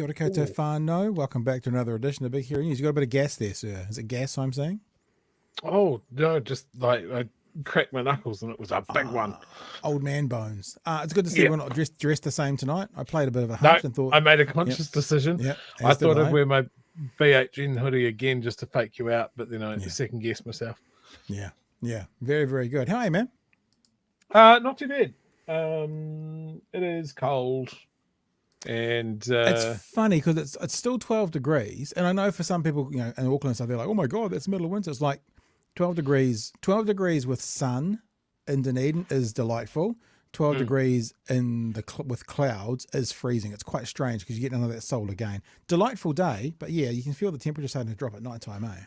Kia ora koutou whānau. Welcome back to another edition of Big Hero News. You got a bit of gas there, sir. Is it gas I'm saying? Oh, no, just like I cracked my knuckles and it was a big one. Old man bones. It's good to see we're not dressed the same tonight. I played a bit of a hunch and thought... I made a conscious decision. Yep, I thought I'd wear my BHN hoodie again just to fake you out, but then I second guessed myself. Yeah. Very, very good. How are you, man? Not too bad. It is cold. And it's funny because it's still 12 degrees, and I know for some people, in Auckland and stuff, they're like, "Oh my god, that's middle of winter." It's like 12 degrees. 12 degrees with sun in Dunedin is delightful. 12 degrees with clouds is freezing. It's quite strange because you get none of that solar gain. Delightful day, but yeah, you can feel the temperature starting to drop at night time, eh?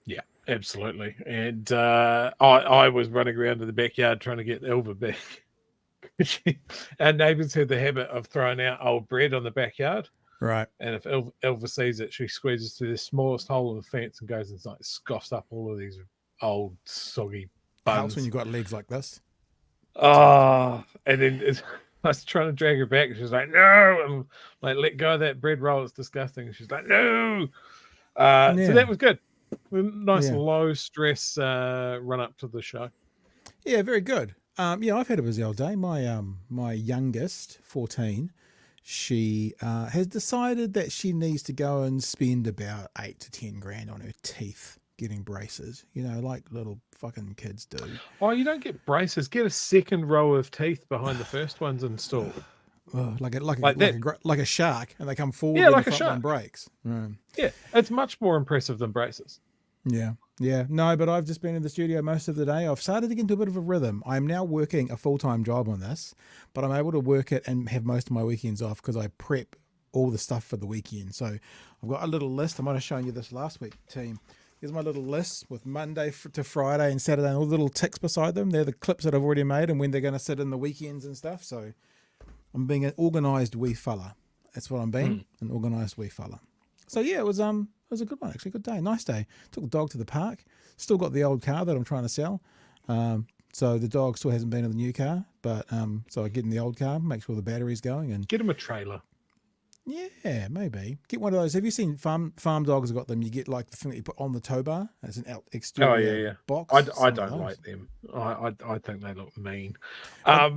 Yeah, absolutely. And I was running around in the backyard trying to get Elva back. Our neighbours had the habit of throwing out old bread on the backyard. Right. And if Elva sees it, she squeezes through the smallest hole in the fence and goes and like scoffs up all of these old soggy buns. Helps when you've got legs like this. Oh, and then I was trying to drag her back. She's like, "No!" I'm like, "Let go of that bread roll. It's disgusting." And she's like, "No!" So that was good. Nice low stress run up to the show. Yeah, very good. I've had a busy old day. My youngest, 14, she has decided that she needs to go and spend about 8 to 10 grand on her teeth getting braces. Like little fucking kids do. Oh, you don't get braces. Get a second row of teeth behind the first ones installed. Like a shark, and they come forward. Yeah, like a shark. One breaks. Right. Yeah, it's much more impressive than braces. Yeah. No, but I've just been in the studio most of the day. I've started to get into a bit of a rhythm. I'm now working a full-time job on this, but I'm able to work it and have most of my weekends off because I prep all the stuff for the weekend. So I've got a little list. I might have shown you this last week, team. Here's my little list with Monday to Friday and Saturday and all the little ticks beside them. They're the clips that I've already made and when they're going to sit in the weekends and stuff. So I'm being an organised wee fella. That's what I'm being, an organised wee fella. So yeah, it was a good one, actually. Good day, nice day. Took the dog to the park. Still got the old car that I'm trying to sell. So the dog still hasn't been in the new car, but so I get in the old car, make sure the battery's going, and get him a trailer. Yeah, maybe get one of those. Have you seen farm dogs? Have got them. You get like the thing that you put on the tow bar as an exterior box. I don't like them. I think they look mean. I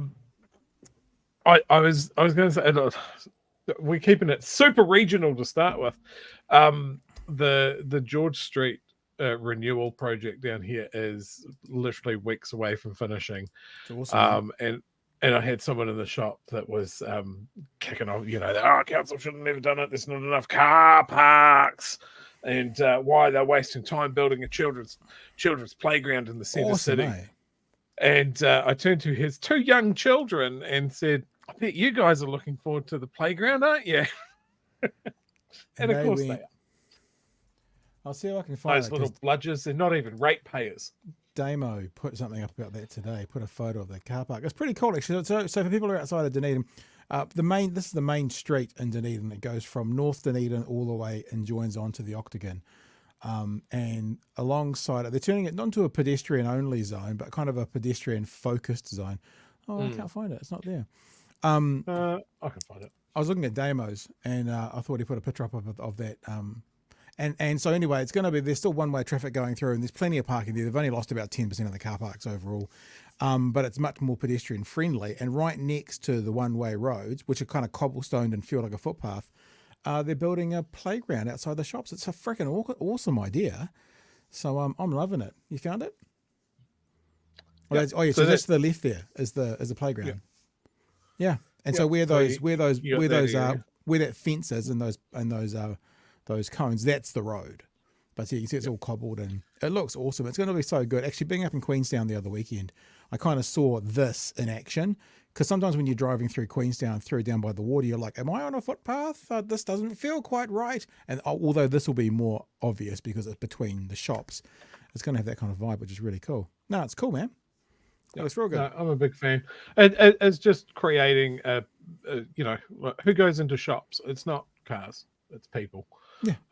was going to say, look, we're keeping it super regional to start with. The George Street renewal project down here is literally weeks away from finishing. Awesome. And I had someone in the shop that was kicking off, council should have never done it. There's not enough car parks, and why they're wasting time building a children's playground in the centre city. Eh? And I turned to his 2 young children and said, "I bet you guys are looking forward to the playground, aren't you?" and of course they are. I'll see if I can find those little bludgers. They're not even ratepayers. Damo put something up about that today. Put a photo of the car park. It's pretty cool, actually. So for people who are outside of Dunedin, this is the main street in Dunedin that goes from North Dunedin all the way and joins onto the Octagon. And alongside it, they're turning it not into a pedestrian-only zone, but kind of a pedestrian-focused zone. Oh, I can't find it. It's not there. I can find it. I was looking at Damo's, and I thought he put a picture up of that. And so anyway, it's going to be, there's still one-way traffic going through, and there's plenty of parking there. They've only lost about 10% of the car parks overall, but it's much more pedestrian friendly. And right next to the one-way roads, which are kind of cobblestoned and feel like a footpath, they're building a playground outside the shops. It's a freaking awesome idea. So I'm loving it. You found it? Yep. So that's to the left there is the playground. Yeah. And so where that fence is and those cones, that's the road. But yeah, you see it's all cobbled and it looks awesome. It's going to be so good. Actually, being up in Queenstown the other weekend, I kind of saw this in action, because sometimes when you're driving through Queenstown, through down by the water, you're like, am I on a footpath? This doesn't feel quite right. And although this will be more obvious because it's between the shops, it's going to have that kind of vibe, which is really cool. No, it's cool, man. It looks real good. No, I'm a big fan. It's just creating who goes into shops? It's not cars, it's people.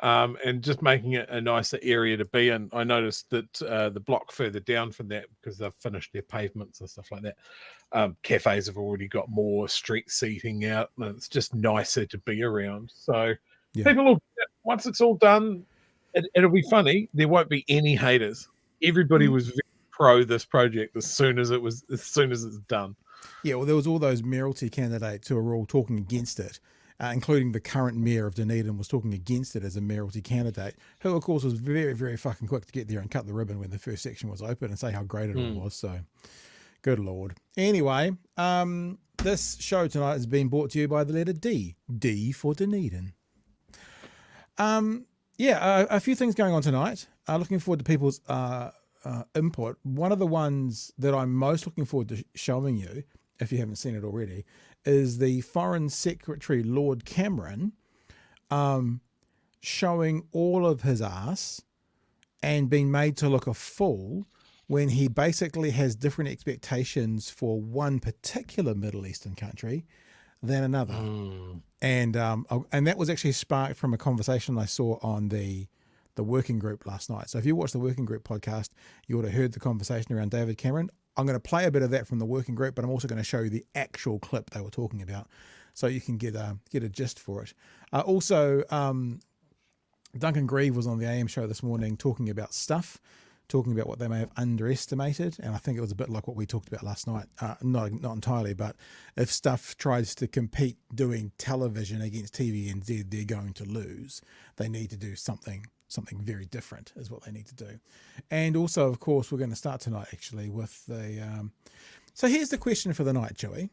and just making it a nicer area to be in. I noticed that the block further down from that, because they've finished their pavements and stuff like that, cafes have already got more street seating out, and it's just nicer to be around. So people will, once it's all done, it'll be funny. There won't be any haters. Everybody was very pro this project as soon as it's done. Yeah, well, there was all those mayoralty candidates who were all talking against it, including the current mayor of Dunedin was talking against it as a mayoralty candidate, who, of course, was very, very fucking quick to get there and cut the ribbon when the first section was open and say how great it all was. So, good Lord. Anyway, this show tonight has been brought to you by the letter D. D for Dunedin. A few things going on tonight. Looking forward to people's input. One of the ones that I'm most looking forward to showing you, if you haven't seen it already, is the Foreign Secretary Lord Cameron showing all of his ass and being made to look a fool when he basically has different expectations for one particular Middle Eastern country than another. And that was actually sparked from a conversation I saw on the working group last night. So if you watch the working group podcast, you would have heard the conversation around David Cameron. I'm going to play a bit of that from the working group, but I'm also going to show you the actual clip they were talking about, so you can get a gist for it. Also, Duncan Grieve was on the AM show this morning talking about stuff, talking about what they may have underestimated, and I think it was a bit like what we talked about last night. Not entirely, but if stuff tries to compete doing television against TVNZ, they're going to lose. They need to do something very different is what they need to do. And also, of course, we're going to start tonight actually with the so here's the question for the night, Joey.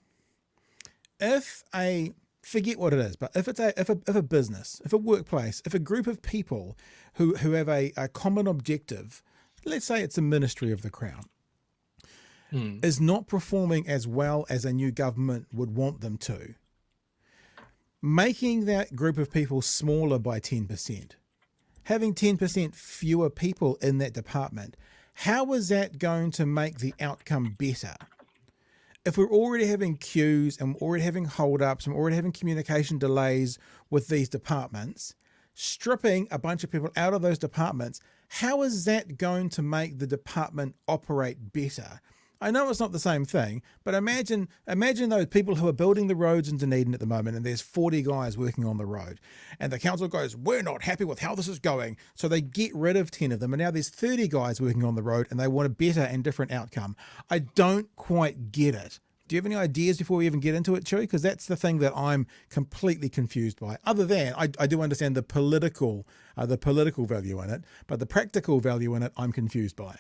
Forget what it is, but if a business, if a workplace, if a group of people who have a common objective, let's say it's a ministry of the crown, is not performing as well as a new government would want them to, making that group of people smaller by 10%, having 10% fewer people in that department, how is that going to make the outcome better? If we're already having queues and we're already having hold-ups and we're already having communication delays with these departments, stripping a bunch of people out of those departments, how is that going to make the department operate better? I know it's not the same thing, but imagine those people who are building the roads in Dunedin at the moment, and there's 40 guys working on the road, and the council goes, we're not happy with how this is going, so they get rid of 10 of them, and now there's 30 guys working on the road, and they want a better and different outcome. I don't quite get it. Do you have any ideas before we even get into it, Chewy? Because that's the thing that I'm completely confused by. Other than I do understand the political value in it, but the practical value in it, I'm confused by.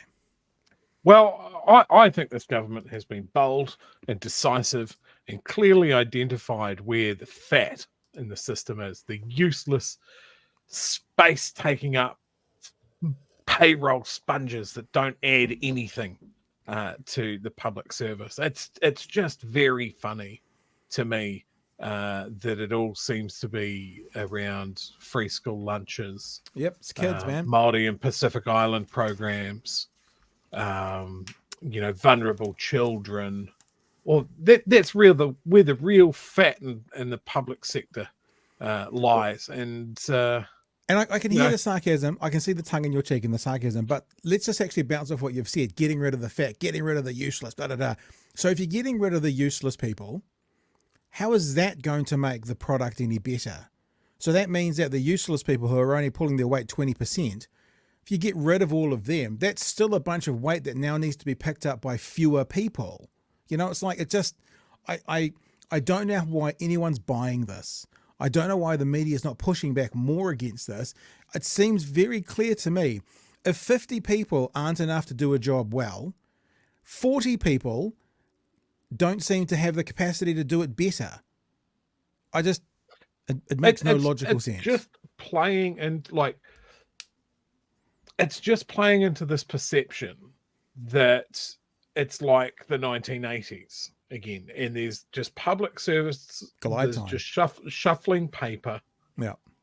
Well, I think this government has been bold and decisive and clearly identified where the fat in the system is, the useless, space-taking up payroll sponges that don't add anything to the public service. It's just very funny to me that it all seems to be around free school lunches. Yep, it's kids, man. Māori and Pacific Island programs. Vulnerable children, or that's where the real fat in the public sector lies. And I can hear the sarcasm. I can see the tongue in your cheek and the sarcasm, but let's just actually bounce off what you've said, getting rid of the fat, getting rid of the useless, So if you're getting rid of the useless people, how is that going to make the product any better? So that means that the useless people who are only pulling their weight 20%, if you get rid of all of them, that's still a bunch of weight that now needs to be picked up by fewer people. It's like, I don't know why anyone's buying this. I don't know why the media is not pushing back more against this. It seems very clear to me, if 50 people aren't enough to do a job well, 40 people don't seem to have the capacity to do it better. It makes no logical sense. Just playing and it's just playing into this perception that it's like the 1980s again, and there's just public service, there's just shuffling paper,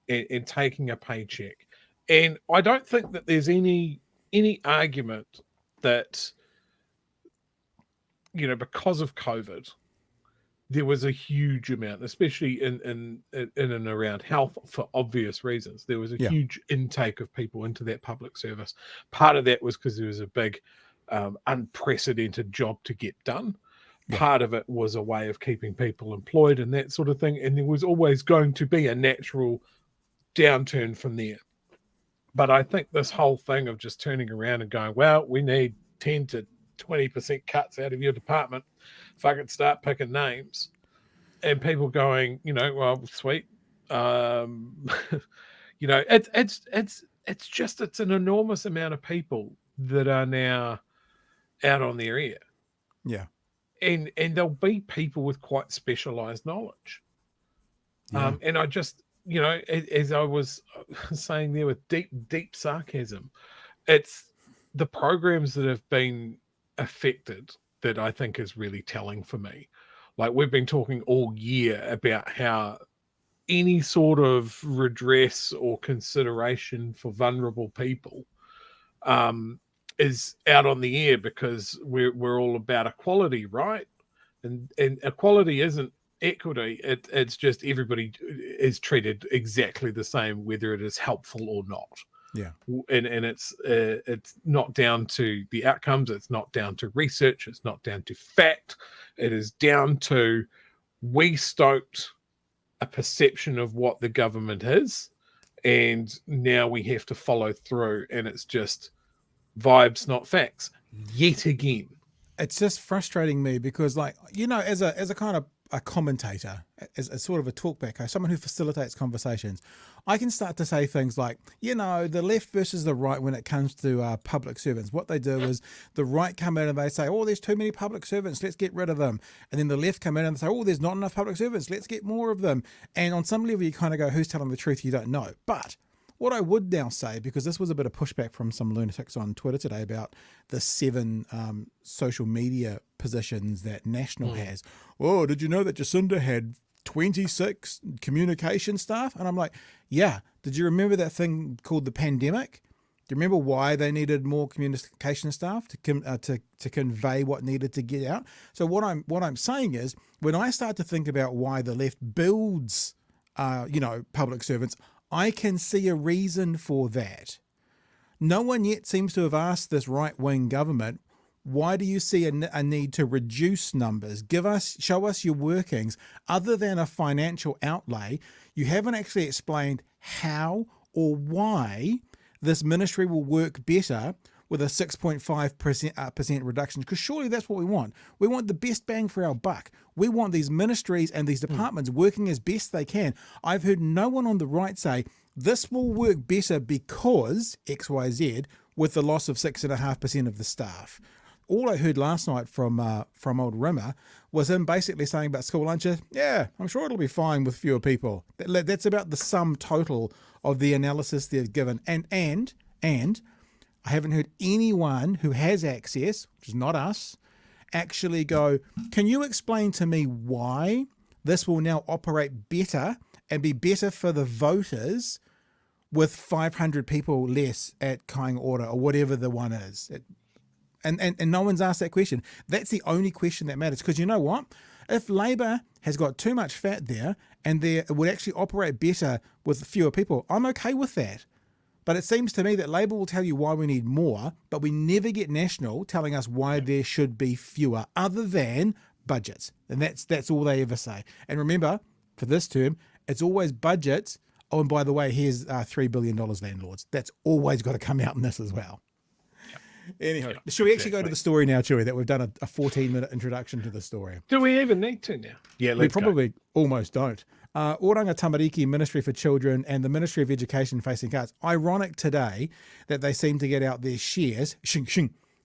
and taking a paycheck. And I don't think that there's any argument that because of COVID, there was a huge amount, especially in and around health for obvious reasons. There was a huge intake of people into that public service. Part of that was because there was a big, unprecedented job to get done. Part of it was a way of keeping people employed and that sort of thing. And there was always going to be a natural downturn from there. But I think this whole thing of just turning around and going, well, we need 10 to 20% cuts out of your department, fucking start picking names, and people going, well, sweet. It's an enormous amount of people that are now out on their ear. Yeah. And there'll be people with quite specialized knowledge. And I just, as I was saying there with deep sarcasm, it's the programs that have been affected that I think is really telling for me. Like, we've been talking all year about how any sort of redress or consideration for vulnerable people is out on the air because we're all about equality, right? And equality isn't equity. It's just everybody is treated exactly the same, whether it is helpful or not. Yeah. And it's not down to the outcomes. It's not down to research. It's not down to fact. It is down to, we stoked a perception of what the government is, and now we have to follow through, and it's just vibes, not facts, yet again. It's just frustrating me because, like, as a kind of a commentator, as sort of a talkback, someone who facilitates conversations, I can start to say things like, the left versus the right when it comes to public servants. What they do is the right come in and they say, oh, there's too many public servants, let's get rid of them. And then the left come in and say, oh, there's not enough public servants, let's get more of them. And on some level, you kind of go, who's telling the truth? You don't know. But what I would now say, because this was a bit of pushback from some lunatics on Twitter today about the 7 social media positions that National has. Oh, did you know that Jacinda had 26 communication staff? And I'm like, yeah. Did you remember that thing called the pandemic? Do you remember why they needed more communication staff to convey what needed to get out? So what I'm saying is, when I start to think about why the left builds, public servants, I can see a reason for that. No one yet seems to have asked this right-wing government, why do you see a need to reduce numbers? Show us your workings. Other than a financial outlay, you haven't actually explained how or why this ministry will work better with a 6.5% reduction, because surely that's what we want. We want the best bang for our buck. We want these ministries and these departments working as best they can. I've heard no one on the right say this will work better because XYZ with the loss of 6.5% of the staff. All I heard last night from old Rimmer was him basically saying about school lunches, yeah, I'm sure it'll be fine with fewer people. That's about the sum total of the analysis they've given. And I haven't heard anyone who has access, which is not us, actually go, can you explain to me why this will now operate better and be better for the voters with 500 people less at Kāinga Ora or whatever the one is? And no one's asked that question. That's the only question that matters. Because you know what? If Labour has got too much fat there and it would actually operate better with fewer people, I'm okay with that. But it seems to me that Labour will tell you why we need more, but we never get National telling us why there should be fewer, other than budgets. And that's all they ever say. And remember, for this term, it's always budgets. Oh, and by the way, here's $3 billion landlords. That's always got to come out in this as well. Anyhow, should we actually go to the story now, Chewie, that we've done a 14-minute introduction to the story? Do we even need to now? Yeah, we probably almost don't. Oranga Tamariki Ministry for Children and the Ministry of Education facing cuts. Ironic today that they seem to get out their shares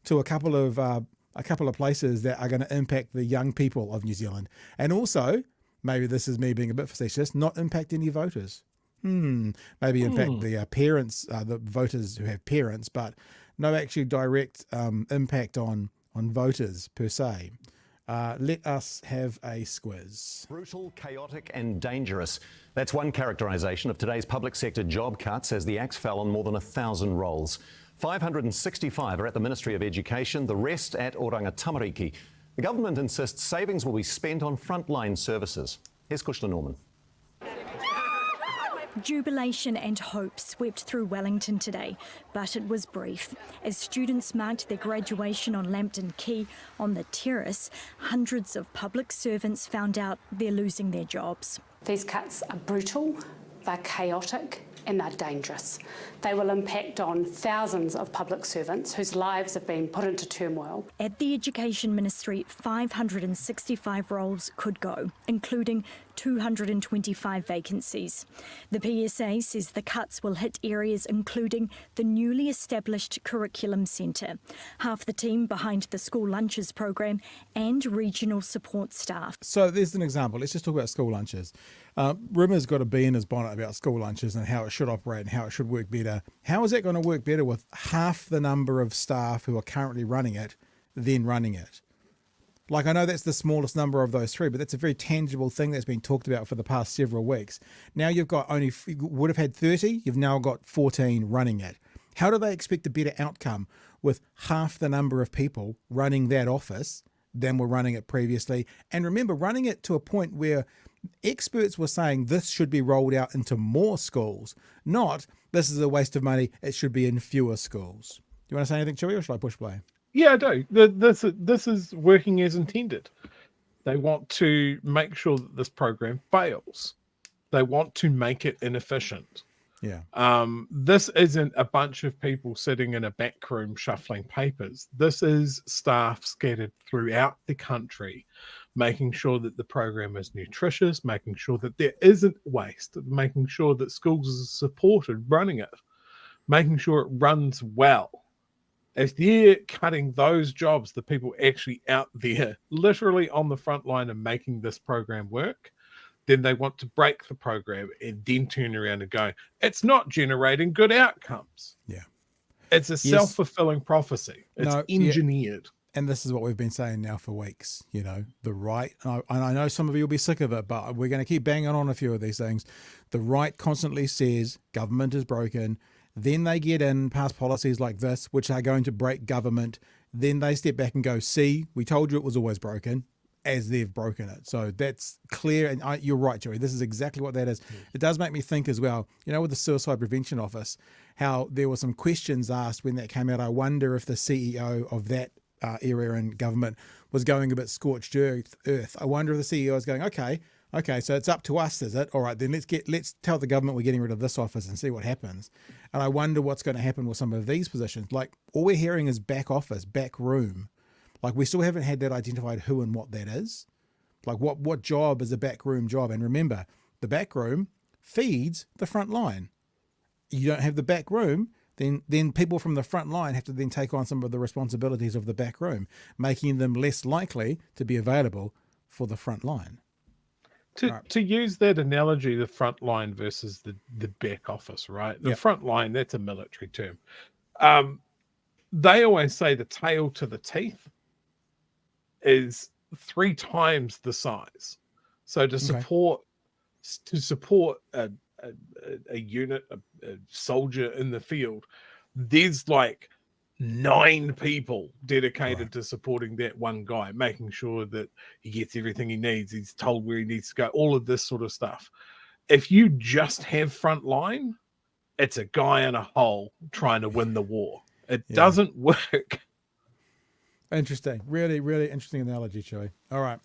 to a couple of places that are going to impact the young people of New Zealand, and also, maybe this is me being a bit facetious, not impact any voters. Maybe impact the parents, the voters who have parents, but no actually direct impact on voters per se. Let us have a squiz. Brutal, chaotic and dangerous. That's one characterisation of today's public sector job cuts as the axe fell on more than 1,000 roles. 565 are at the Ministry of Education, the rest at Oranga Tamariki. The government insists savings will be spent on frontline services. Here's Kushla Norman. Jubilation and hope swept through Wellington today, but it was brief. As students marked their graduation on Lambton Quay on the terrace, hundreds of public servants found out they're losing their jobs. These cuts are brutal, they're chaotic and they're dangerous. They will impact on thousands of public servants whose lives have been put into turmoil. At the Education Ministry, 565 roles could go, including 225 vacancies. The PSA says the cuts will hit areas including the newly established Curriculum Centre, half the team behind the school lunches program and regional support staff. So there's an example. Let's just talk about school lunches. Rimmer's got a bee in his bonnet about school lunches and how it should operate and how it should work better. How is that going to work better with half the number of staff who are currently running it then running it? Like, I know that's the smallest number of those three, but that's a very tangible thing that's been talked about for the past several weeks. Now you've got you would have had 30, you've now got 14 running it. How do they expect a better outcome with half the number of people running that office than were running it previously? And remember, running it to a point where experts were saying this should be rolled out into more schools, not this is a waste of money, it should be in fewer schools. Do you want to say anything, Chewie, or should I push play? Yeah, I do. This is working as intended. They want to make sure that this program fails. They want to make it inefficient. Yeah. This isn't a bunch of people sitting in a back room shuffling papers. This is staff scattered throughout the country, making sure that the program is nutritious, making sure that there isn't waste, making sure that schools are supported running it, making sure it runs well. If they're cutting those jobs, the people actually out there, literally on the front line and making this program work, then they want to break the program and then turn around and go, it's not generating good outcomes. Yeah. It's a self-fulfilling prophecy. It's engineered. Yeah. And this is what we've been saying now for weeks, you know, the right, and I know some of you will be sick of it, but we're going to keep banging on a few of these things. The right constantly says government is broken. Then they get in past policies like this, which are going to break government. Then they step back and go, see, we told you it was always broken, as they've broken it. So that's clear. And you're right, Joey. This is exactly what that is. It does make me think as well, you know, with the Suicide Prevention Office, how there were some questions asked when that came out. I wonder if the CEO of that area in government was going a bit scorched earth. I wonder if the CEO is going, okay, so it's up to us, is it? All right, then let's tell the government we're getting rid of this office and see what happens. And I wonder what's going to happen with some of these positions. Like, all we're hearing is back office, back room. Like, we still haven't had that identified who and what that is. Like, what job is a back room job? And remember, the back room feeds the front line. You don't have the back room, then people from the front line have to then take on some of the responsibilities of the back room, making them less likely to be available for the front line. To use that analogy, the front line versus the back office, right? The front line, that's a military term. They always say the tail to the teeth is 3 times the size. So to support a unit, a soldier in the field, there's like 9 people dedicated to supporting that one guy, making sure that he gets everything he needs, he's told where he needs to go, all of this sort of stuff. If you just have front line, it's a guy in a hole trying to win the war. It doesn't work. Interesting. Really, really interesting analogy, Chewie. All right.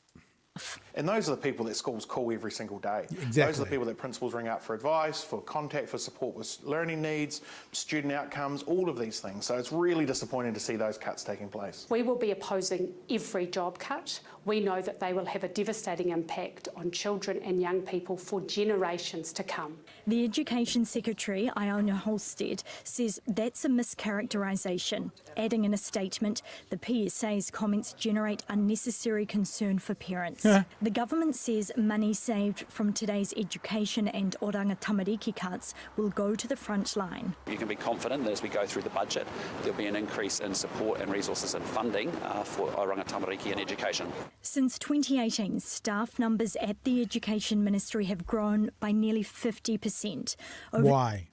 And those are the people that schools call every single day. Exactly. Those are the people that principals ring out for advice, for contact, for support with learning needs, student outcomes, all of these things. So it's really disappointing to see those cuts taking place. We will be opposing every job cut. We know that they will have a devastating impact on children and young people for generations to come. The Education Secretary, Iona Holstead, says that's a mischaracterisation, adding in a statement, the PSA's comments generate unnecessary concern for parents. The government says money saved from today's education and oranga tamariki cuts will go to the front line. You can be confident that as we go through the budget, there'll be an increase in support and resources and funding for oranga tamariki and education. Since 2018, staff numbers at the Education Ministry have grown by nearly 50%. Why?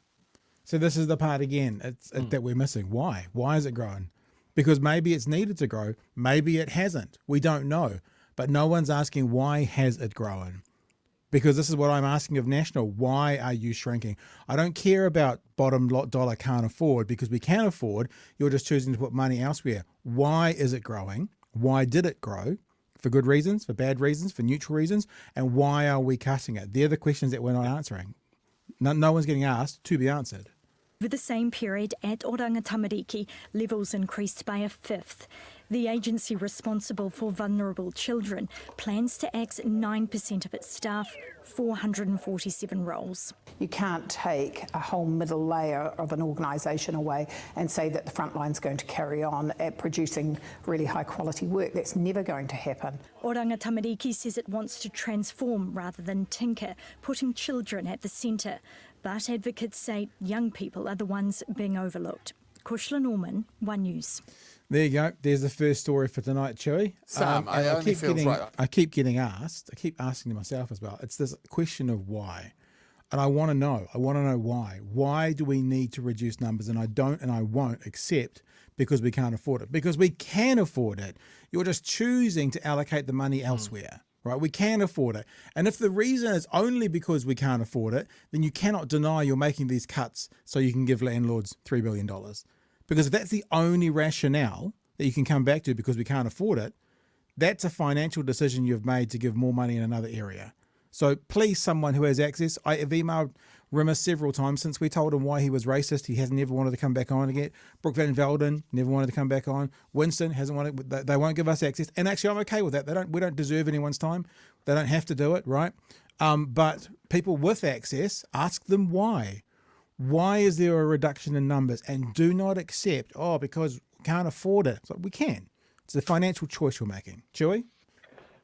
So this is the part again that we're missing. Why? Why is it growing? because maybe it's needed to grow. Maybe it hasn't. We don't know. But no one's asking why has it grown? Because this is what I'm asking of National. Why are you shrinking? I don't care about bottom dollar can't afford, because we can afford. You're just choosing to put money elsewhere. Why is it growing? Why did it grow? For good reasons, for bad reasons, for neutral reasons? And why are we cutting it? They're the questions that we're not answering. No one's getting asked to be answered. Over the same period at Oranga Tamariki, levels increased by a fifth. The agency responsible for vulnerable children plans to axe 9% of its staff, 447 roles. You can't take a whole middle layer of an organisation away and say that the frontline's going to carry on at producing really high quality work. That's never going to happen. Oranga Tamariki says it wants to transform rather than tinker, putting children at the centre. But advocates say young people are the ones being overlooked. Kushla Norman, One News. There you go. There's the first story for tonight, Chewy. Sam, I only feels right. I keep getting asked. I keep asking myself as well. It's this question of why, and I want to know. I want to know why. Why do we need to reduce numbers? And I don't, and I won't accept because we can't afford it. Because we can afford it. You're just choosing to allocate the money elsewhere. Right? We can afford it. And if the reason is only because we can't afford it, then you cannot deny you're making these cuts so you can give landlords $3 billion. Because if that's the only rationale that you can come back to because we can't afford it, that's a financial decision you've made to give more money in another area. So please, someone who has access, I have emailed Rimmer several times since we told him why he was racist. He hasn't ever wanted to come back on again. Brooke Van Velden never wanted to come back on. Winston hasn't wanted. They won't give us access, and actually, I'm okay with that. We don't deserve anyone's time. They don't have to do it, right? But people with access, ask them why. Why is there a reduction in numbers? And do not accept, because we can't afford it. So we can. It's a financial choice you're making. Chewy?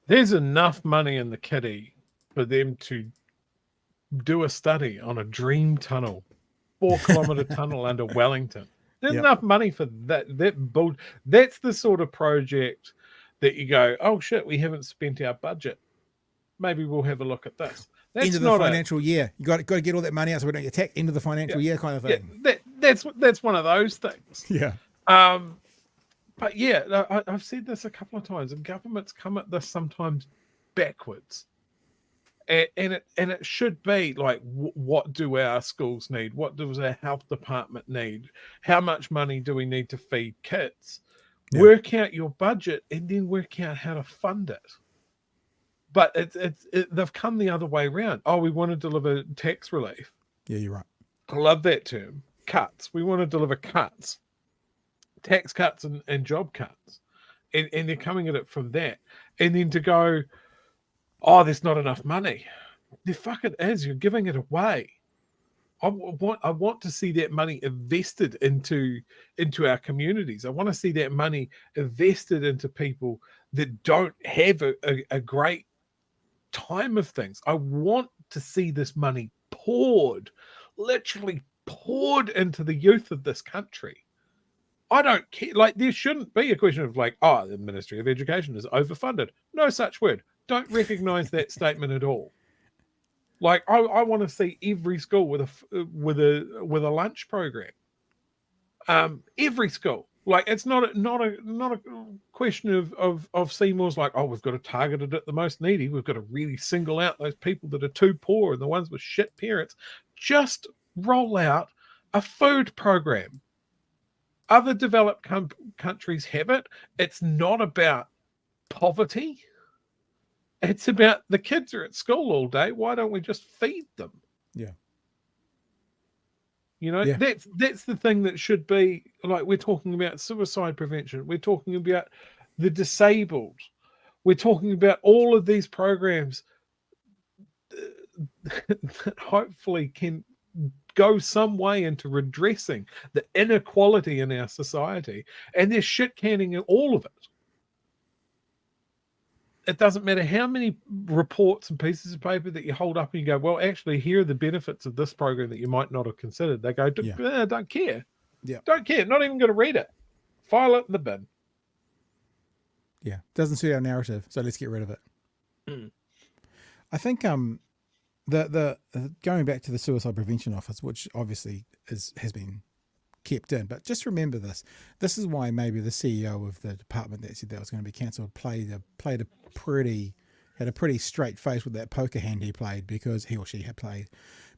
There's enough money in the kitty for them to do a study on a dream tunnel, 4-kilometre tunnel under Wellington. There's enough money for that. That's the sort of project that you go, oh shit, we haven't spent our budget. Maybe we'll have a look at this. That's end of the financial year. You got to get all that money out so we don't get taxed. End of the financial year kind of thing. Yeah, that's one of those things. Yeah. But yeah, I've said this a couple of times, and governments come at this sometimes backwards. And it should be like, what do our schools need? What does our health department need? How much money do we need to feed kids? Yeah. Work out your budget and then work out how to fund it. But they've come the other way around. Oh, we want to deliver tax relief. Yeah, you're right. I love that term. Cuts. We want to deliver cuts. Tax cuts and job cuts. And they're coming at it from that. And then to go, oh, there's not enough money. There fucking is. You're giving it away. I want to see that money invested into our communities. I want to see that money invested into people that don't have a great time of things. I want to see this money literally poured into the youth of this country. I don't care. Like, there shouldn't be a question of like, oh, the Ministry of Education is overfunded. No such word. Don't recognize that statement at all. Like, I want to see every school with a lunch program. Every school. Like, it's not a question of Seymour's like, oh, we've got to target it at the most needy. We've got to really single out those people that are too poor and the ones with shit parents. Just roll out a food program. Other developed countries have it. It's not about poverty. It's about the kids are at school all day. Why don't we just feed them? Yeah. You know, that's the thing that should be, like, we're talking about suicide prevention. We're talking about the disabled. We're talking about all of these programs that hopefully can go some way into redressing the inequality in our society. And they're shit canning all of it. It doesn't matter how many reports and pieces of paper that you hold up and you go, well, actually, here are the benefits of this program that you might not have considered. They go, don't care. Yeah. Don't care. Not even going to read it. File it in the bin. Yeah. Doesn't suit our narrative, so let's get rid of it. I think the going back to the Suicide Prevention Office, which obviously has been kept in. But just remember this. This is why maybe the CEO of the department that said that was going to be cancelled had a pretty straight face with that poker hand he played, because he or she had played,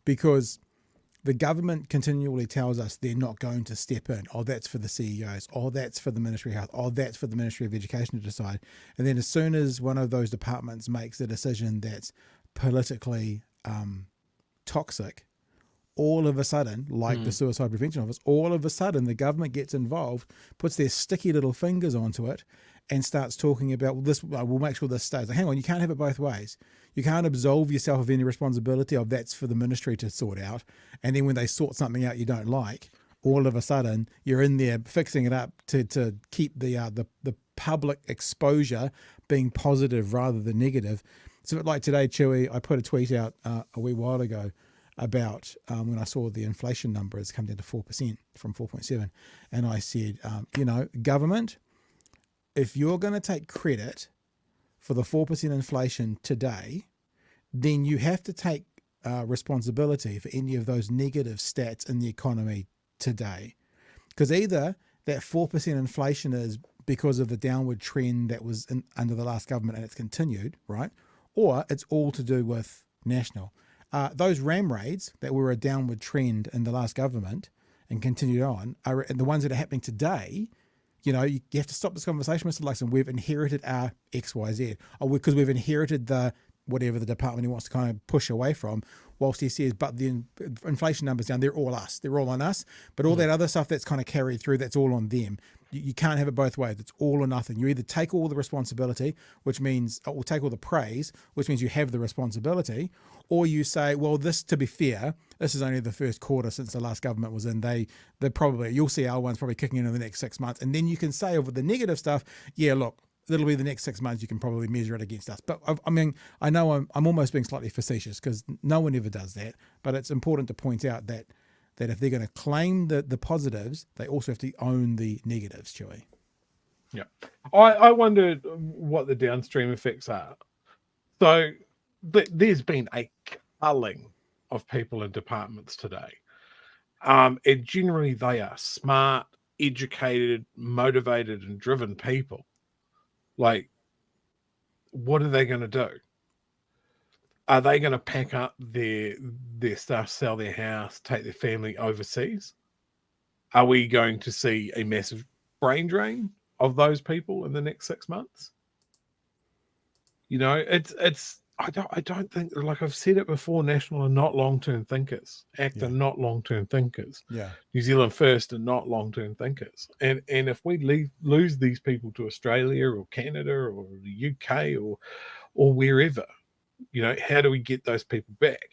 because the government continually tells us they're not going to step in. Oh, that's for the CEOs. Oh, that's for the Ministry of Health. Oh, that's for the Ministry of Education to decide. And then as soon as one of those departments makes a decision that's politically toxic, all of a sudden, like the Suicide Prevention Office, all of a sudden the government gets involved, puts their sticky little fingers onto it, and starts talking about, well, this, we'll make sure this stays. Like, hang on, you can't have it both ways. You can't absolve yourself of any responsibility of that's for the ministry to sort out. And then when they sort something out you don't like, all of a sudden you're in there fixing it up to keep the public exposure being positive rather than negative. So like today, Chewy, I put a tweet out a wee while ago about when I saw the inflation numbers come down to 4% from 4.7. And I said, government, if you're going to take credit for the 4% inflation today, then you have to take responsibility for any of those negative stats in the economy today. Because either that 4% inflation is because of the downward trend that was under the last government and it's continued, right? Or it's all to do with national. Those RAM raids that were a downward trend in the last government and continued on are the ones that are happening today. You have to stop this conversation, Mr. Luxon. We've inherited our XYZ. Because we've inherited the whatever the department he wants to kind of push away from, whilst he says, but the inflation numbers down, they're all us. They're all on us. But all that other stuff that's kind of carried through, that's all on them. You can't have it both ways. It's all or nothing. You either take all the responsibility, which means, or take all the praise, which means you have the responsibility, or you say, well, this, to be fair, this is only the first quarter since the last government was in. They're probably, you'll see our ones probably kicking in the next 6 months. And then you can say over the negative stuff, yeah, look, it'll be the next 6 months. You can probably measure it against us. But I know I'm almost being slightly facetious because no one ever does that. But it's important to point out that if they're going to claim the positives, they also have to own the negatives, Chewy. Yeah. I wondered what the downstream effects are. So there's been a culling of people in departments today. And generally they are smart, educated, motivated, and driven people. Like, what are they going to do? Are they going to pack up their stuff, sell their house, take their family overseas? Are we going to see a massive brain drain of those people in the next 6 months? I don't think, like I've said it before, National are not long-term thinkers. ACT are not long-term thinkers. Yeah. New Zealand First are not long-term thinkers. And if we lose these people to Australia or Canada or the UK or wherever, how do we get those people back?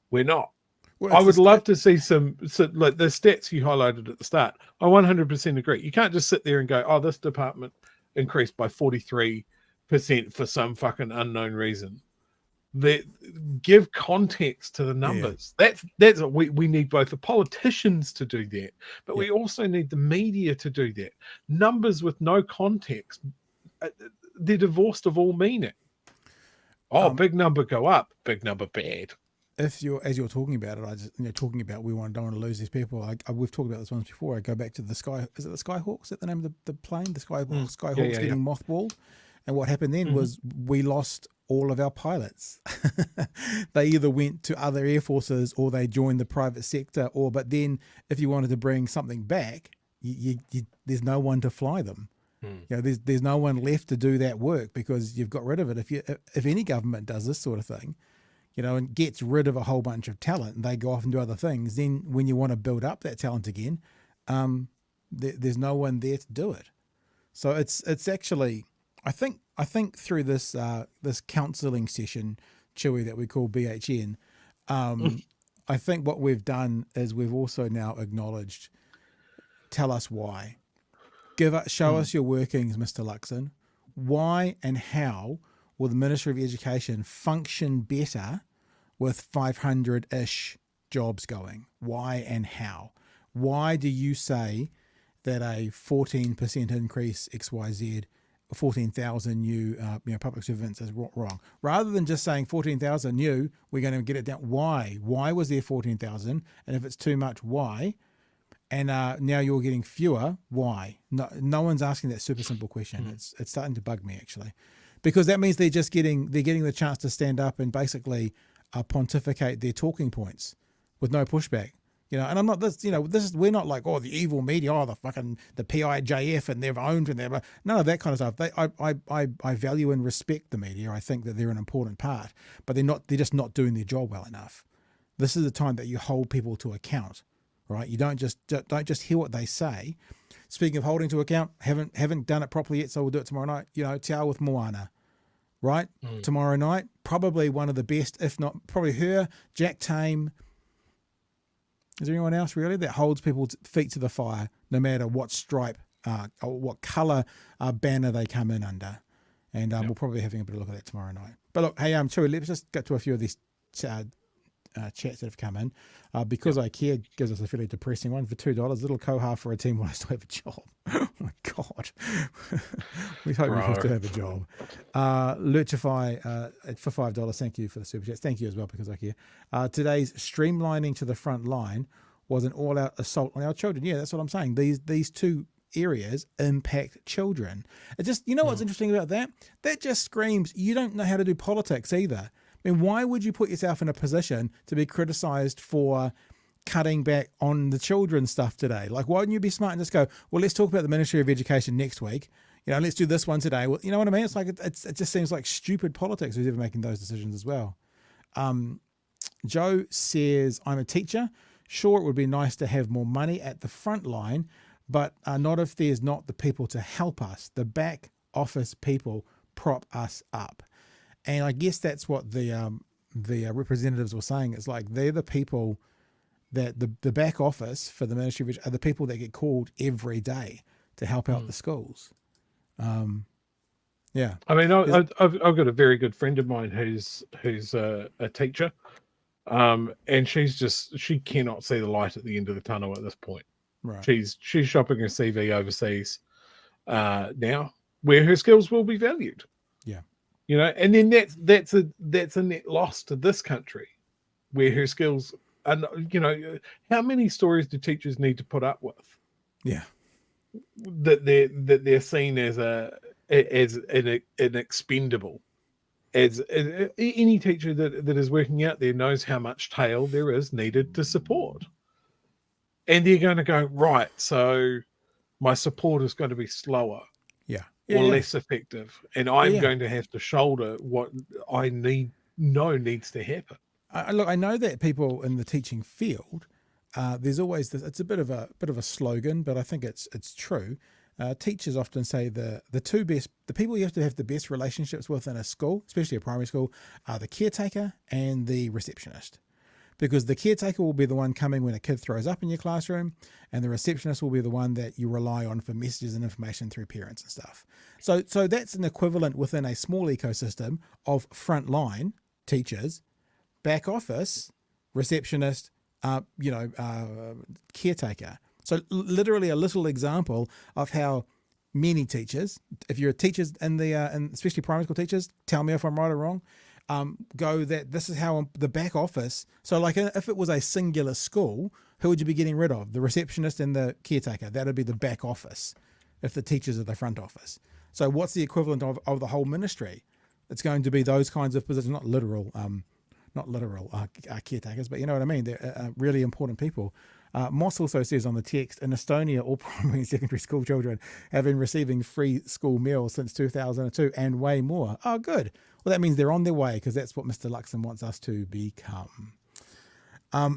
We're not. Well, I would love to see some like the stats you highlighted at the start. I 100% agree. You can't just sit there and go, oh, this department increased by 43% for some fucking unknown reason. Give context to the numbers. Yeah. That's what we need. Both the politicians to do that, but we also need the media to do that. Numbers with no context, they're divorced of all meaning. Big number go up, big number bad. As you're talking about it, I just talking about don't want to lose these people. We've talked about this once before. I go back to the Sky. Is it the Skyhawk? Is that the name of the plane? The Skyhawks getting mothballed. And what happened then was we lost all of our pilots. They either went to other air forces or they joined the private sector. But then if you wanted to bring something back, there's no one to fly them. There's no one left to do that work because you've got rid of it. If any government does this sort of thing, and gets rid of a whole bunch of talent and they go off and do other things, then when you want to build up that talent again, there's no one there to do it. So it's actually, I think through this counselling session, Chewy, that we call BHN, I think what we've done is we've also now acknowledged, tell us why. Show us your workings, Mr. Luxon. Why and how will the Ministry of Education function better with 500-ish jobs going? Why and how? Why do you say that a 14% increase XYZ, 14,000 new public servants is wrong? Rather than just saying 14,000 new, we're going to get it down. Why? Why was there 14,000? And if it's too much, why? and now you're getting fewer. Why? No one's asking that super simple question. It's starting to bug me actually, because that means they're getting the chance to stand up and basically pontificate their talking points with no pushback. And I'm not this. We're not like, oh, the evil media, oh, the PIJF, and they've owned and they're none of that kind of stuff. I value and respect the media. I think that they're an important part, but they're just not doing their job well enough. This is the time that you hold people to account, right? You don't just hear what they say. Speaking of holding to account, haven't done it properly yet, so we'll do it tomorrow night. Te Ao with Moana, right? Tomorrow night, probably one of the best, if not probably her, Jack Tame. Is there anyone else really that holds people's feet to the fire, no matter what stripe or what colour banner they come in under? And we'll probably be having a bit of a look at that tomorrow night. But look, hey, Chewy, let's just get to a few of these chats that have come in. Because I Care gives us a fairly depressing one for $2. Little koha for a team when I still have a job. Oh my God. We hope we still have a job. Lurchify for $5. Thank you for the super chats. Thank you as well, Because I Care. Today's streamlining to the front line was an all-out assault on our children. Yeah, that's what I'm saying. These two areas impact children. It just, what's interesting about that? That just screams you don't know how to do politics either. I mean, why would you put yourself in a position to be criticised for cutting back on the children's stuff today? Like, why wouldn't you be smart and just go, well, let's talk about the Ministry of Education next week. Let's do this one today. Well, you know what I mean? It's like, it just seems like stupid politics who's ever making those decisions as well. Joe says, I'm a teacher. Sure, it would be nice to have more money at the front line, but not if there's not the people to help us. The back office people prop us up. And I guess that's what the representatives were saying. It's like they're the people that the back office for the Ministry of Education are the people that get called every day to help out the schools. Yeah. I mean, I've got a very good friend of mine who's a teacher, and she cannot see the light at the end of the tunnel at this point. Right. She's shopping her CV overseas now, where her skills will be valued. Yeah. And then that's a net loss to this country, where her skills are. How many stories do teachers need to put up with? Yeah. That they're seen as an expendable. As any teacher that is working out there knows how much tail there is needed to support, and they're going to go, right, so my support is going to be slower. Yeah. Or less effective, and I'm going to have to shoulder what I needs to happen. Look, I know that people in the teaching field, there's always this. It's a bit of a slogan, but I think it's true. Teachers often say the people you have to have the best relationships with in a school, especially a primary school, are the caretaker and the receptionist. Because the caretaker will be the one coming when a kid throws up in your classroom, and the receptionist will be the one that you rely on for messages and information through parents and stuff. So that's an equivalent within a small ecosystem of frontline teachers, back office, receptionist, caretaker. So literally a little example of how many teachers, if you're teachers and especially primary school teachers, tell me if I'm right or wrong, go that this is how the back office. So like if it was a singular school, who would you be getting rid of? The receptionist and the caretaker. That would be the back office if the teachers are the front office. So what's the equivalent of the whole ministry? It's going to be those kinds of positions, not literal caretakers, but you know what I mean? They're really important people. Moss also says on the text, in Estonia, all primary and secondary school children have been receiving free school meals since 2002 and way more. Oh, good. Well, that means they're on their way, because that's what Mr. Luxon wants us to become. All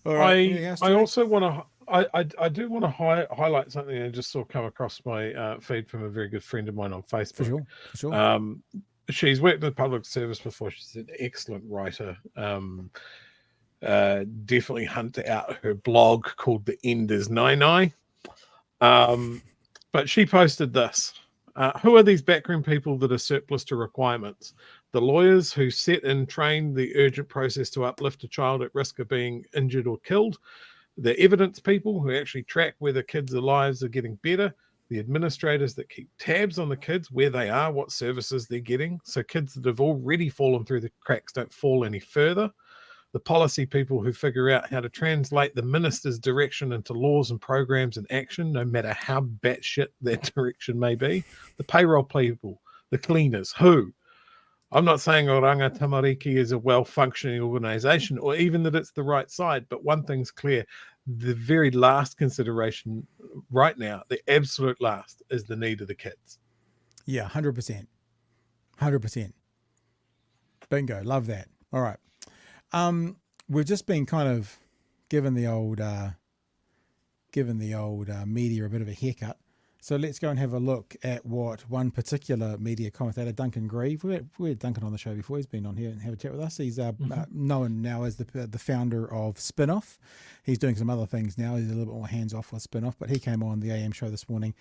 right. I also want to. I do want to highlight something I just saw come across my feed from a very good friend of mine on Facebook. For sure. She's worked in public service before. She's an excellent writer. Definitely hunt out her blog called The End is Nai. But she posted this. Who are these backroom people that are surplus to requirements? The lawyers who set and train the urgent process to uplift a child at risk of being injured or killed. The evidence people who actually track whether kids' lives are getting better. The administrators that keep tabs on the kids, where they are, what services they're getting, so kids that have already fallen through the cracks don't fall any further. the policy people who figure out how to translate the minister's direction into laws and programs and action, no matter how batshit that direction may be, the payroll people, the cleaners, who? I'm not saying Oranga Tamariki is a well-functioning organisation or even that it's the right side, but one thing's clear. The very last consideration right now, the absolute last, is the need of the kids. Yeah, 100%. 100%. Bingo. Love that. All right. We've just been kind of given the old media a bit of a haircut. So let's go and have a look at what one particular media commentator, Duncan Grieve, we had Duncan on the show before. He's been on here and have a chat with us. He's known now as the founder of Spinoff. He's doing some other things now. He's a little bit more hands-off with Spinoff, but he came on the AM show this morning.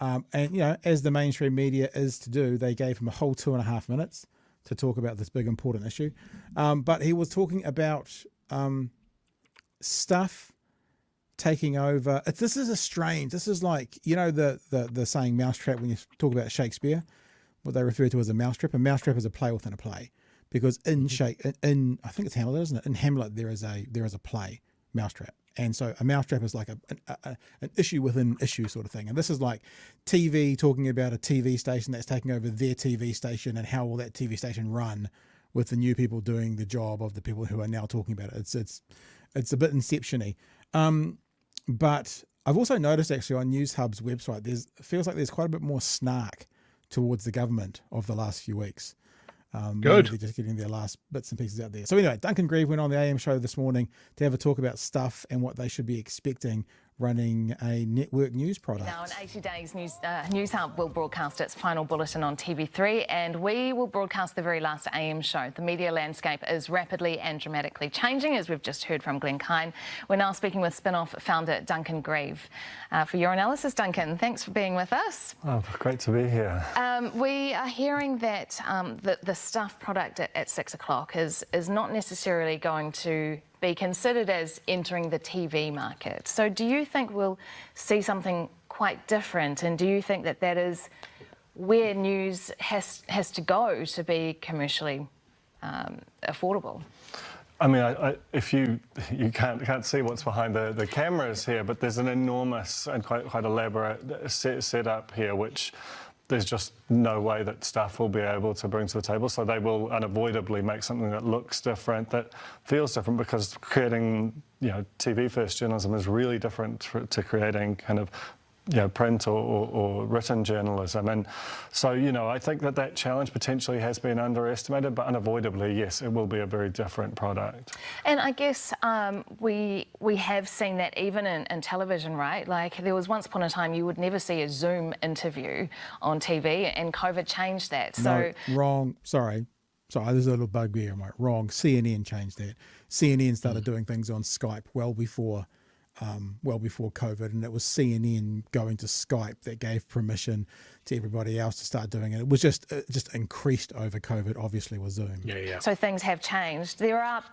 And, you know, as the mainstream media is to do, they gave him a whole 2.5 minutes to talk about this big, important issue. But he was talking about stuff taking over. This is like, you know, the saying mousetrap when you talk about Shakespeare, what they refer to as a mousetrap. A mousetrap is a play within a play, because I think it's Hamlet, isn't it? In Hamlet there is a play, Mousetrap. And so a mousetrap is like an issue within issue sort of thing. And this is like TV talking about a TV station that's taking over their TV station, and how will that TV station run with the new people doing the job of the people who are now talking about it. It's a bit Inception-y. But I've also noticed actually on NewsHub's website, it feels like there's quite a bit more snark towards the government of the last few weeks. Good. They're just getting their last bits and pieces out there. So anyway, Duncan Grieve went on the AM show this morning to have a talk about stuff and what they should be expecting running a network news product. Now, in 80 days, NewsHub will broadcast its final bulletin on TV3, and we will broadcast the very last AM show. The media landscape is rapidly and dramatically changing, as we've just heard from Glenn Kine. We're now speaking with Spinoff founder Duncan Grieve. For your analysis, Duncan, thanks for being with us. Oh, great to be here. We are hearing that the Stuff product at 6 o'clock is not necessarily going to be considered as entering the TV market. So do you think we'll see something quite different, and do you think that is where news has to go to be commercially affordable? I mean, if you can't see what's behind the cameras here, but there's an enormous and quite elaborate setup here, which there's just no way that Stuff will be able to bring to the table. So they will unavoidably make something that looks different, that feels different, because creating, you know, TV-first journalism is really different to creating kind of, you know, print or written journalism. And so, you know, I think that challenge potentially has been underestimated, but unavoidably, yes, it will be a very different product. And I guess we have seen that even in television, right? Like, there was once upon a time you would never see a Zoom interview on TV, and COVID changed that. So no, wrong. Sorry, there's a little bugbear. I'm like, wrong. CNN changed that. CNN started doing things on Skype well before COVID, and it was CNN going to Skype that gave permission to everybody else to start doing it. It was just increased over COVID, obviously, with Zoom. Yeah. So things have changed. There are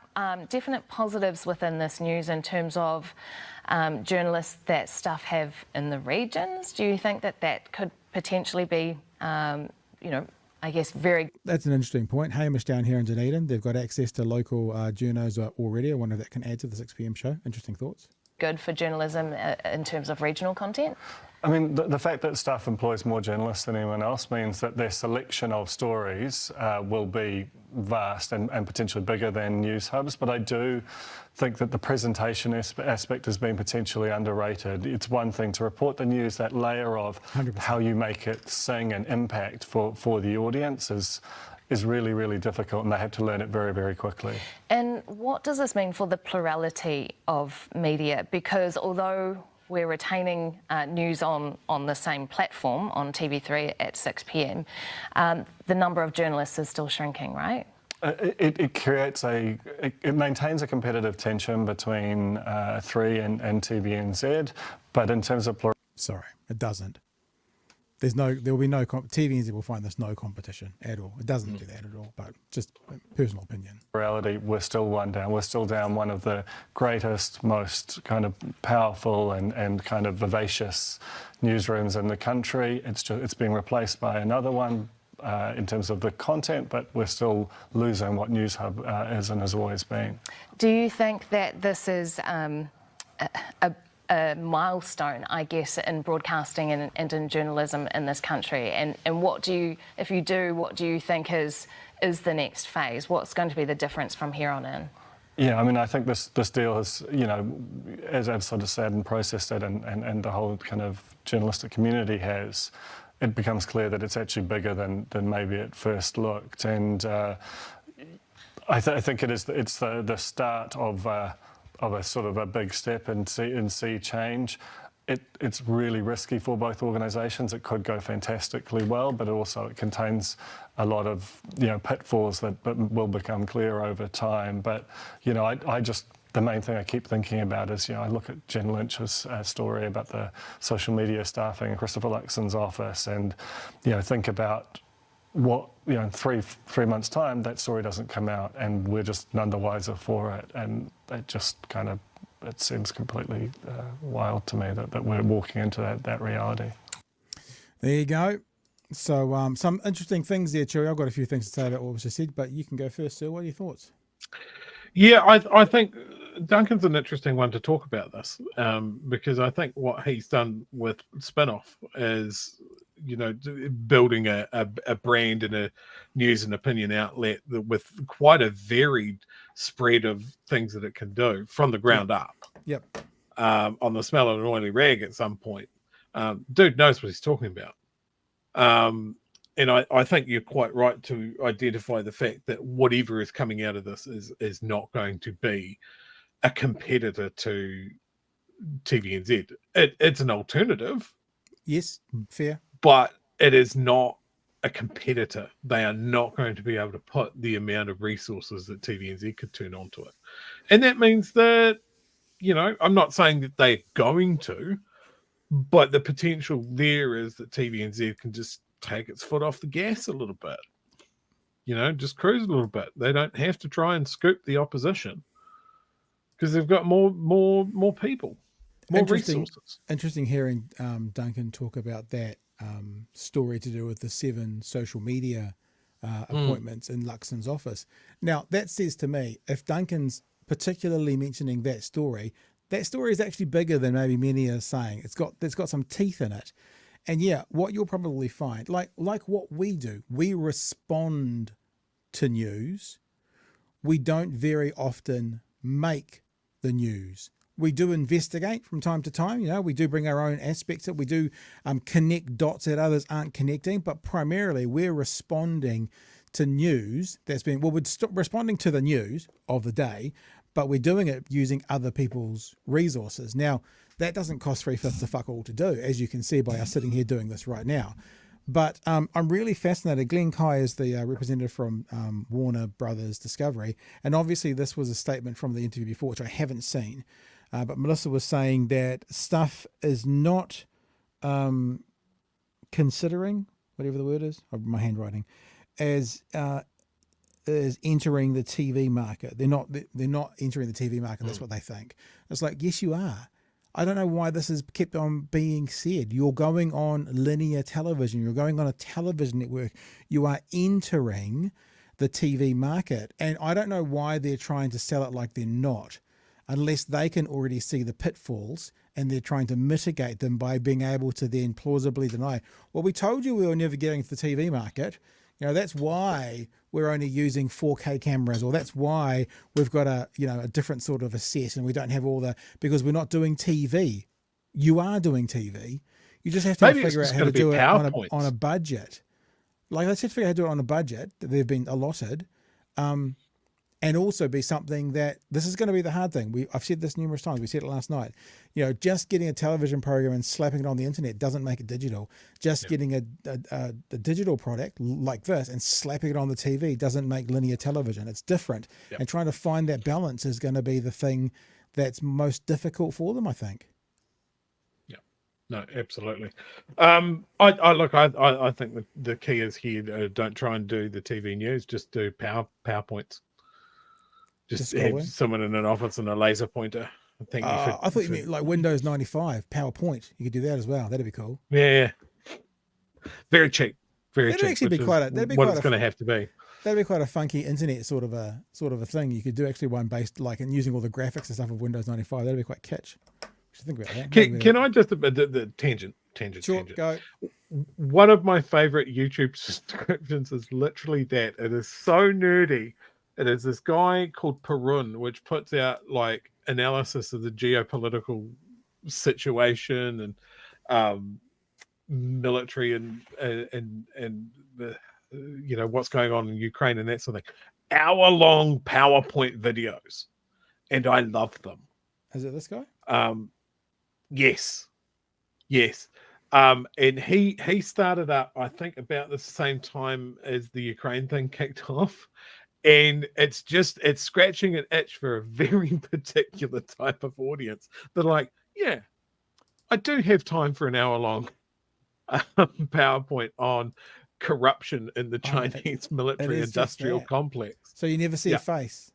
definite positives within this news in terms of journalists that Stuff have in the regions. Do you think that could potentially be, you know, I guess That's an interesting point. Hamish down here in Dunedin, they've got access to local journos already. I wonder if that can add to the 6 p.m. show. Interesting thoughts. Good for journalism in terms of regional content? I mean, the fact that Stuff employs more journalists than anyone else means that their selection of stories will be vast and potentially bigger than NewsHub's. But I do think that the presentation aspect has been potentially underrated. It's one thing to report the news, that layer of 100%. How you make it sing and impact for the audience is really, really difficult, and they have to learn it very, very quickly. And what does this mean for the plurality of media? Because although we're retaining news on the same platform, on TV3 at 6 p.m, the number of journalists is still shrinking, right? It creates it maintains a competitive tension between 3 and TVNZ, but in terms of Sorry, it doesn't. There will be no TVNZ will find there's no competition at all. It doesn't do that at all, but just personal opinion. Reality, we're still one down. We're still down one of the greatest, most kind of powerful and kind of vivacious newsrooms in the country. It's being replaced by another one. in terms of the content, but we're still losing what NewsHub is and has always been. Do you think that this is a milestone, I guess, in broadcasting and in journalism in this country? And what do you, if you do, what do you think is the next phase? What's going to be the difference from here on in? Yeah, I mean, I think this deal has, you know, as I've sort of said and processed it, and the whole kind of journalistic community has, it becomes clear that it's actually bigger than maybe it first looked. And I think it's the start of a sort of a big step in sea change. It's really risky for both organisations. It could go fantastically well, but it contains a lot of, you know, pitfalls that will become clear over time. But, you know, the main thing I keep thinking about is, you know, I look at Jen Lynch's story about the social media staffing in Christopher Luxon's office, and, you know, think about what, you know, in three months' time, that story doesn't come out, and we're just none the wiser for it. And it just kind of, it seems completely wild to me that we're walking into that reality. There you go. So some interesting things there, Cheery. I've got a few things to say about what was just said, but you can go first, sir. What are your thoughts? Yeah, I think Duncan's an interesting one to talk about this, because I think what he's done with Spinoff is, you know, building a brand and a news and opinion outlet with quite a varied spread of things that it can do from the ground up. Yep. On the smell of an oily rag at some point. Dude knows what he's talking about. And I think you're quite right to identify the fact that whatever is coming out of this is not going to be a competitor to TVNZ. It's an alternative. Yes, fair. But it is not a competitor. They are not going to be able to put the amount of resources that TVNZ could turn onto it. And that means that, you know, I'm not saying that they're going to, but the potential there is that TVNZ can just take its foot off the gas a little bit. You know, just cruise a little bit. They don't have to try and scoop the opposition because they've got more people, more resources. Interesting hearing Duncan talk about that story to do with the 7 social media appointments in Luxon's office. Now, that says to me, if Duncan's particularly mentioning that story is actually bigger than maybe many are saying. It's got some teeth in it. And yeah, what you'll probably find, like what we do, we respond to news. We don't very often make the news. We do investigate from time to time. You know, we do bring our own aspects of it. We do connect dots that others aren't connecting, but primarily we're responding to news that's been, we're responding to the news of the day, but we're doing it using other people's resources. Now, that doesn't cost 3/5 of fuck all to do, as you can see by us sitting here doing this right now. But I'm really fascinated. Glenn Kai is the representative from Warner Brothers Discovery, and obviously this was a statement from the interview before, which I haven't seen. But Melissa was saying that Stuff is not considering, whatever the word is, my handwriting, as entering the TV market. They're not entering the TV market. That's what they think. It's like, yes, you are. I don't know why this has kept on being said. You're going on linear television. You're going on a television network. You are entering the TV market. And I don't know why they're trying to sell it like they're not, unless they can already see the pitfalls and they're trying to mitigate them by being able to then plausibly deny, well, we told you we were never getting to the TV market. You know, that's why we're only using 4K cameras, or that's why we've got a different sort of a set and we don't have all the, because we're not doing TV. You are doing TV. You just have to figure out how to do it on a budget. Like, let's just figure out how to do it on a budget that they've been allotted. And also be something that, this is going to be the hard thing. I've said this numerous times. We said it last night. You know, just getting a television program and slapping it on the internet doesn't make it digital. Just getting a digital product like this and slapping it on the TV doesn't make linear television. It's different. Yep. And trying to find that balance is going to be the thing that's most difficult for them, I think. Yeah, no, absolutely. I think the key is here. Don't try and do the TV news. Just do PowerPoints. Just have someone in an office and a laser pointer. I thought you meant like Windows 95, PowerPoint. You could do that as well. That'd be cool. Yeah. Very cheap. very That'd cheap, actually be which quite is a, that'd be what quite it's a, going to have to be. that'd be quite a funky internet sort of a thing. You could do actually one based like and using all the graphics and stuff of Windows 95. That'd be quite kitsch. Should think about that. Can I just the tangent? Sure, go. One of my favorite YouTube subscriptions is literally that. It is so nerdy. It is this guy called Perun, which puts out like analysis of the geopolitical situation and military and the, you know, what's going on in Ukraine and that sort of thing. Hour-long PowerPoint videos, and I love them. Is it this guy? Yes. And he started up, I think, about the same time as the Ukraine thing kicked off. And it's scratching an itch for a very particular type of audience. They're like, yeah, I do have time for an hour-long PowerPoint on corruption in the Chinese military-industrial complex. So you never see a face?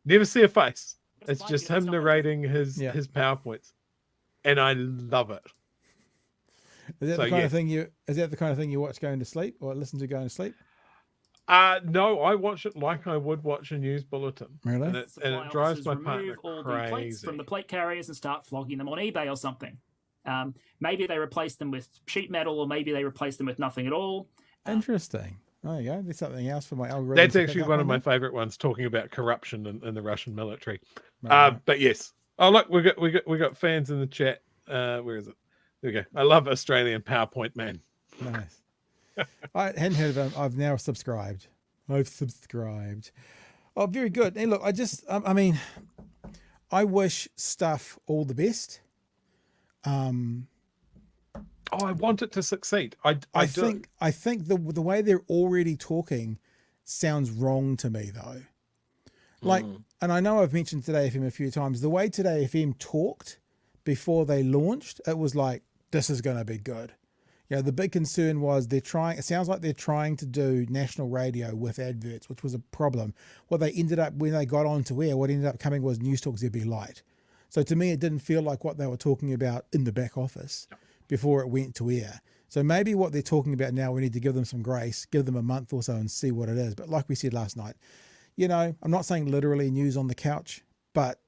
Never see a face. It's just him narrating his PowerPoints. And I love it. Is that the kind of thing you watch going to sleep or listen to going to sleep? No, I watch it like I would watch a news bulletin. Really? And it drives my partner all crazy. the plates from the plate carriers and start flogging them on eBay or something. Maybe they replace them with sheet metal, or maybe they replace them with nothing at all. Interesting. There you go. There's something else for my algorithm. That's actually one of my favorite ones, talking about corruption in the Russian military. But yes. Oh look, we got fans in the chat. Where is it? There we go. I love Australian PowerPoint man. Nice. I hadn't heard of him. I've now subscribed. Oh, very good. And look, I mean, I wish Stuff all the best. I want it to succeed. I think the way they're already talking sounds wrong to me though. Like, and I know I've mentioned Today FM a few times, the way Today FM talked before they launched, it was like, this is going to be good. You know, the big concern was it sounds like they're trying to do national radio with adverts, which was a problem. What they ended up, when they got onto air, what ended up coming was News Talk ZB Lite. So to me, it didn't feel like what they were talking about in the back office before it went to air. So maybe what they're talking about now, we need to give them some grace, give them a month or so and see what it is. But like we said last night, you know, I'm not saying literally news on the couch, but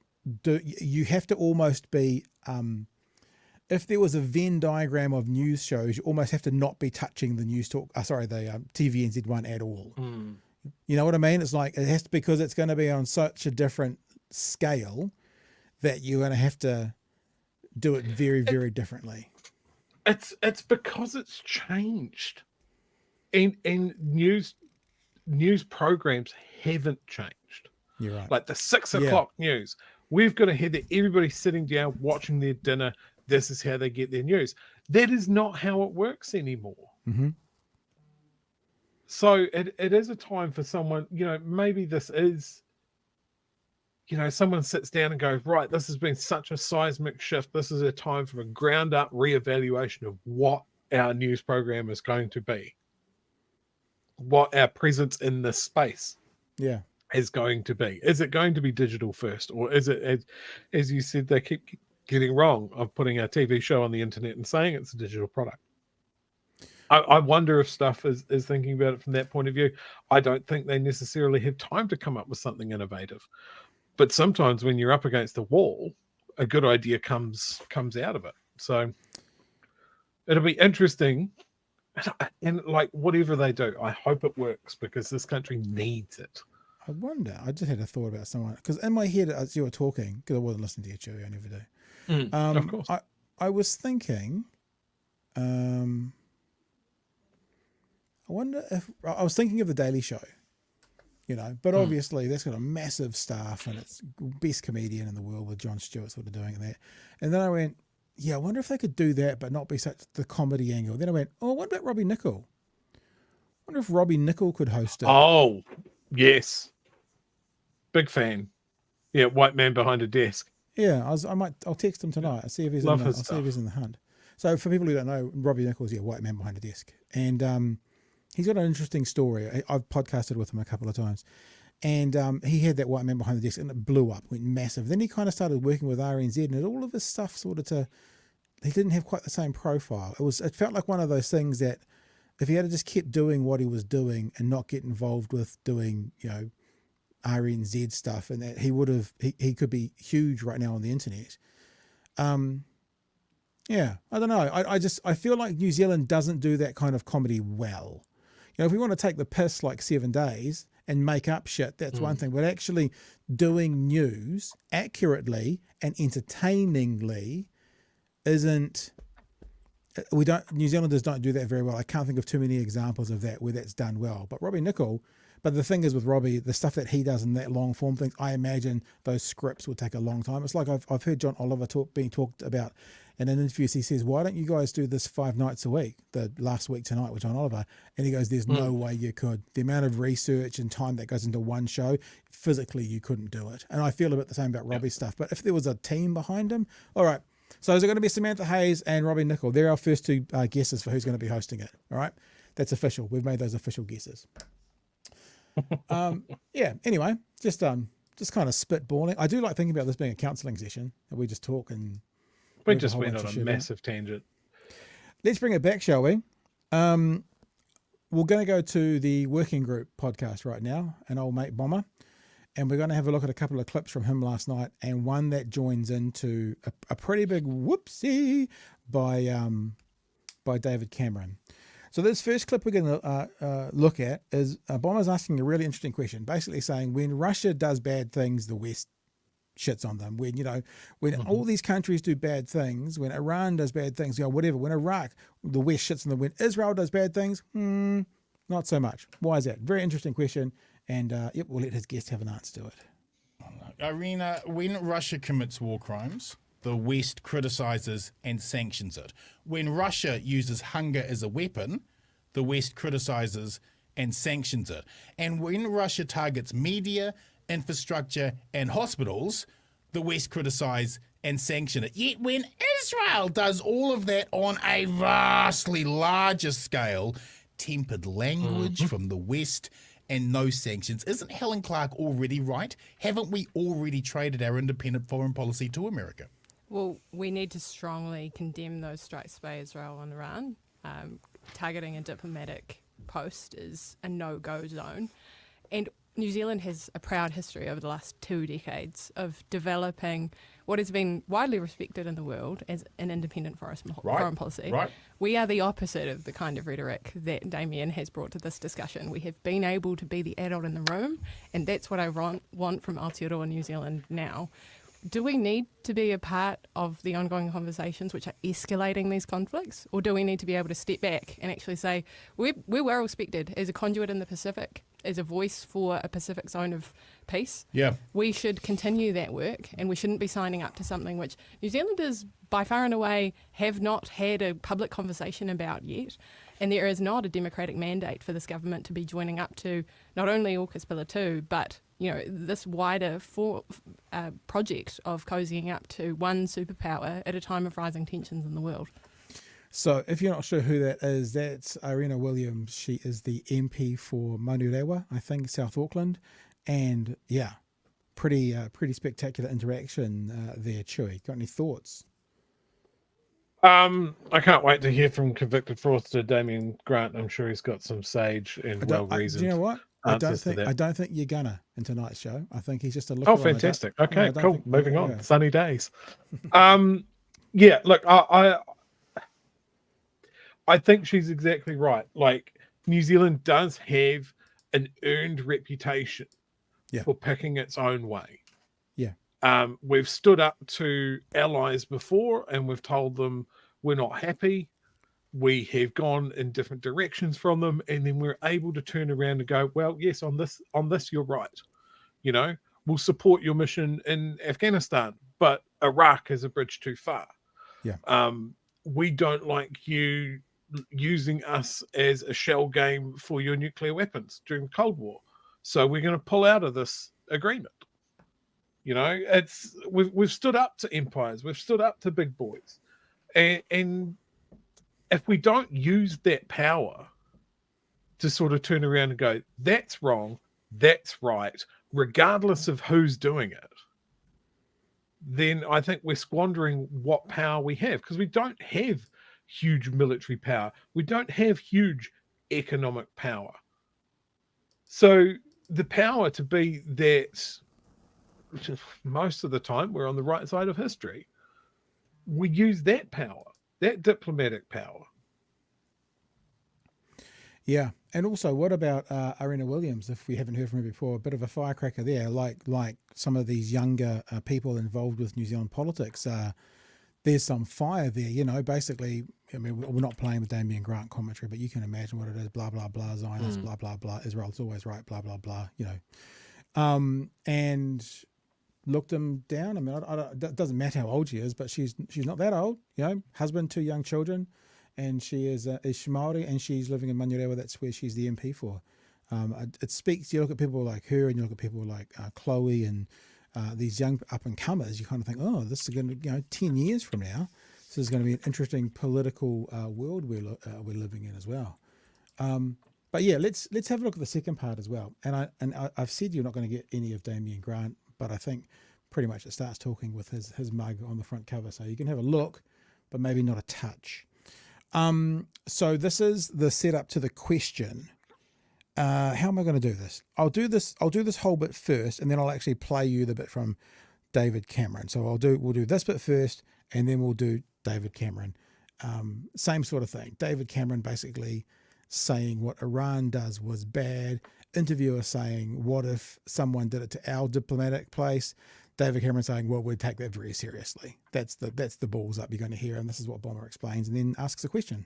you have to almost be, if there was a Venn diagram of news shows, you almost have to not be touching the News Talk, the TVNZ one at all. You know what I mean? It's like, it has to, because it's going to be on such a different scale that you're going to have to do it very, very differently. It's because it's changed, and news programs haven't changed. You're right. Like the 6 o'clock news, we've got to have everybody sitting down watching their dinner. This is how they get their news. That is not how it works anymore. Mm-hmm. So it is a time for someone, you know, maybe this is, you know, someone sits down and goes, right, this has been such a seismic shift. This is a time for a ground up reevaluation of what our news program is going to be, what our presence in this space is going to be. Is it going to be digital first, or is it, as you said, they keep getting wrong of putting a TV show on the internet and saying it's a digital product? I wonder if Stuff is thinking about it from that point of view. I don't think they necessarily have time to come up with something innovative. But sometimes when you're up against the wall, a good idea comes out of it. So it'll be interesting. And like whatever they do, I hope it works because this country needs it. I wonder, I just had a thought about someone, because in my head, as you were talking, because I wasn't listening to you, Chewy, I never do. Of course. I was thinking, I wonder if, I was thinking of The Daily Show, you know, but obviously that's got a massive staff and it's best comedian in the world with Jon Stewart sort of doing that. And then I went, yeah, I wonder if they could do that but not be such the comedy angle. Then I went, oh, what about Robbie Nicol? I wonder if Robbie Nicol could host it. Oh, yes. Big fan. Yeah, white man behind a desk. Yeah, I'll text him tonight. I'll see if he's in the hunt. So for people who don't know, Robbie Nicol's white man behind a desk. And he's got an interesting story. I've podcasted with him a couple of times. And he had that white man behind the desk and it blew up, went massive. Then he kind of started working with RNZ and all of his stuff he didn't have quite the same profile. It felt like one of those things that if he had just kept doing what he was doing and not get involved with doing, RNZ stuff, and that he could be huge right now on the internet. Yeah, I don't know. I feel like New Zealand doesn't do that kind of comedy well. If we want to take the piss like 7 days and make up shit, that's one thing. But actually doing news accurately and entertainingly isn't. New Zealanders don't do that very well. I can't think of too many examples of that where that's done well. But Robbie Nicol, but the thing is with Robbie, the stuff that he does in that long form things, I imagine those scripts would take a long time. It's like I've heard John Oliver being talked about in an interview. He says, why don't you guys do this 5 nights a week, the last week tonight with John Oliver? And he goes, there's no way you could. The amount of research and time that goes into one show, physically you couldn't do it. And I feel a bit the same about Robbie's stuff. But if there was a team behind him, all right. So is it going to be Samantha Hayes and Robbie Nicol? They're our first 2 guesses for who's going to be hosting it. All right. That's official. We've made those official guesses. Yeah. Anyway, just kind of spitballing. I do like thinking about this being a counselling session, and we just talk and we just went on a massive tangent. Let's bring it back, shall we? We're going to go to the Working Group podcast right now, an old mate Bomber, and we're going to have a look at a couple of clips from him last night, and one that joins into a pretty big whoopsie by David Cameron. So this first clip we're going to look at is Bomber's asking a really interesting question, basically saying when Russia does bad things, the West shits on them. When all these countries do bad things, when Iran does bad things, whatever, when Iraq, the West shits on them. When Israel does bad things, not so much. Why is that? Very interesting question. And we'll let his guest have an answer to it. Irina, when Russia commits war crimes, the West criticises and sanctions it. When Russia uses hunger as a weapon, the West criticises and sanctions it. And when Russia targets media, infrastructure and hospitals, the West criticise and sanction it. Yet when Israel does all of that on a vastly larger scale, tempered language from the West and no sanctions. Isn't Helen Clark already right? Haven't we already traded our independent foreign policy to America? Well, we need to strongly condemn those strikes by Israel and Iran. Targeting a diplomatic post is a no-go zone. And New Zealand has a proud history over the last 2 decades of developing what has been widely respected in the world as an independent foreign policy. Right. We are the opposite of the kind of rhetoric that Damien has brought to this discussion. We have been able to be the adult in the room, and that's what I want from Aotearoa New Zealand now. Do we need to be a part of the ongoing conversations which are escalating these conflicts, or do we need to be able to step back and actually say we're well respected as a conduit in the Pacific, as a voice for a Pacific zone of peace? Yeah, we should continue that work, and we shouldn't be signing up to something which New Zealanders by far and away have not had a public conversation about yet. And there is not a democratic mandate for this government to be joining up to not only AUKUS Pillar 2, but this wider project of cozying up to one superpower at a time of rising tensions in the world. So if you're not sure who that is, that's Irina Williams. She is the MP for Manurewa, I think, South Auckland. And yeah, pretty spectacular interaction there, Chewy. Got any thoughts? I can't wait to hear from convicted fraudster Damien Grant. I'm sure he's got some sage and well-reasoned. Do you know what? I don't think you're gonna in tonight's show. I think he's just a look. Oh, fantastic! Okay, cool. Moving on. Yeah. Sunny days. Yeah. Look, I think she's exactly right. Like, New Zealand does have an earned reputation for picking its own way. Yeah. We've stood up to allies before, and we've told them we're not happy. We have gone in different directions from them, and then we're able to turn around and go, well, yes, on this, you're right. We'll support your mission in Afghanistan, but Iraq is a bridge too far. Yeah. We don't like you using us as a shell game for your nuclear weapons during the Cold War. So we're going to pull out of this agreement. We've stood up to empires. We've stood up to big boys. And if we don't use that power to sort of turn around and go, that's wrong, that's right, regardless of who's doing it, then I think we're squandering what power we have, because we don't have huge military power. We don't have huge economic power. So the power to be that, most of the time we're on the right side of history. We use that power, that diplomatic power. Yeah, and also, what about Arena Williams? If we haven't heard from her before, a bit of a firecracker there. Like some of these younger people involved with New Zealand politics. There's some fire there, you know. Basically, I mean, we're not playing the Damien Grant commentary, but you can imagine what it is. Blah blah blah, Zionist, blah blah blah. Israel's always right. Blah blah blah. You know, and looked him down. I mean, it doesn't matter how old she is, but she's not that old. You know, husband, 2 young children. And she is Māori, and she's living in Manurewa. That's where she's the MP for. It speaks. You look at people like her, and you look at people like Chloe, and these young up and comers. You kind of think, oh, this is going to, 10 years from now, this is going to be an interesting political world we're living in as well. But yeah, let's have a look at the second part as well. And I've said you're not going to get any of Damien Grant, but I think pretty much it starts talking with his mug on the front cover, so you can have a look, but maybe not a touch. So this is the setup to the question. How am I going to do this? I'll do this whole bit first, and then I'll actually play you the bit from David Cameron. So we'll do this bit first, and then we'll do David Cameron. Same sort of thing. David Cameron basically saying what Iran does was bad. Interviewer saying, what if someone did it to our diplomatic place? David Cameron saying, well, we'd take that very seriously. That's the balls up you're going to hear, and this is what Bomber explains, and then asks a question.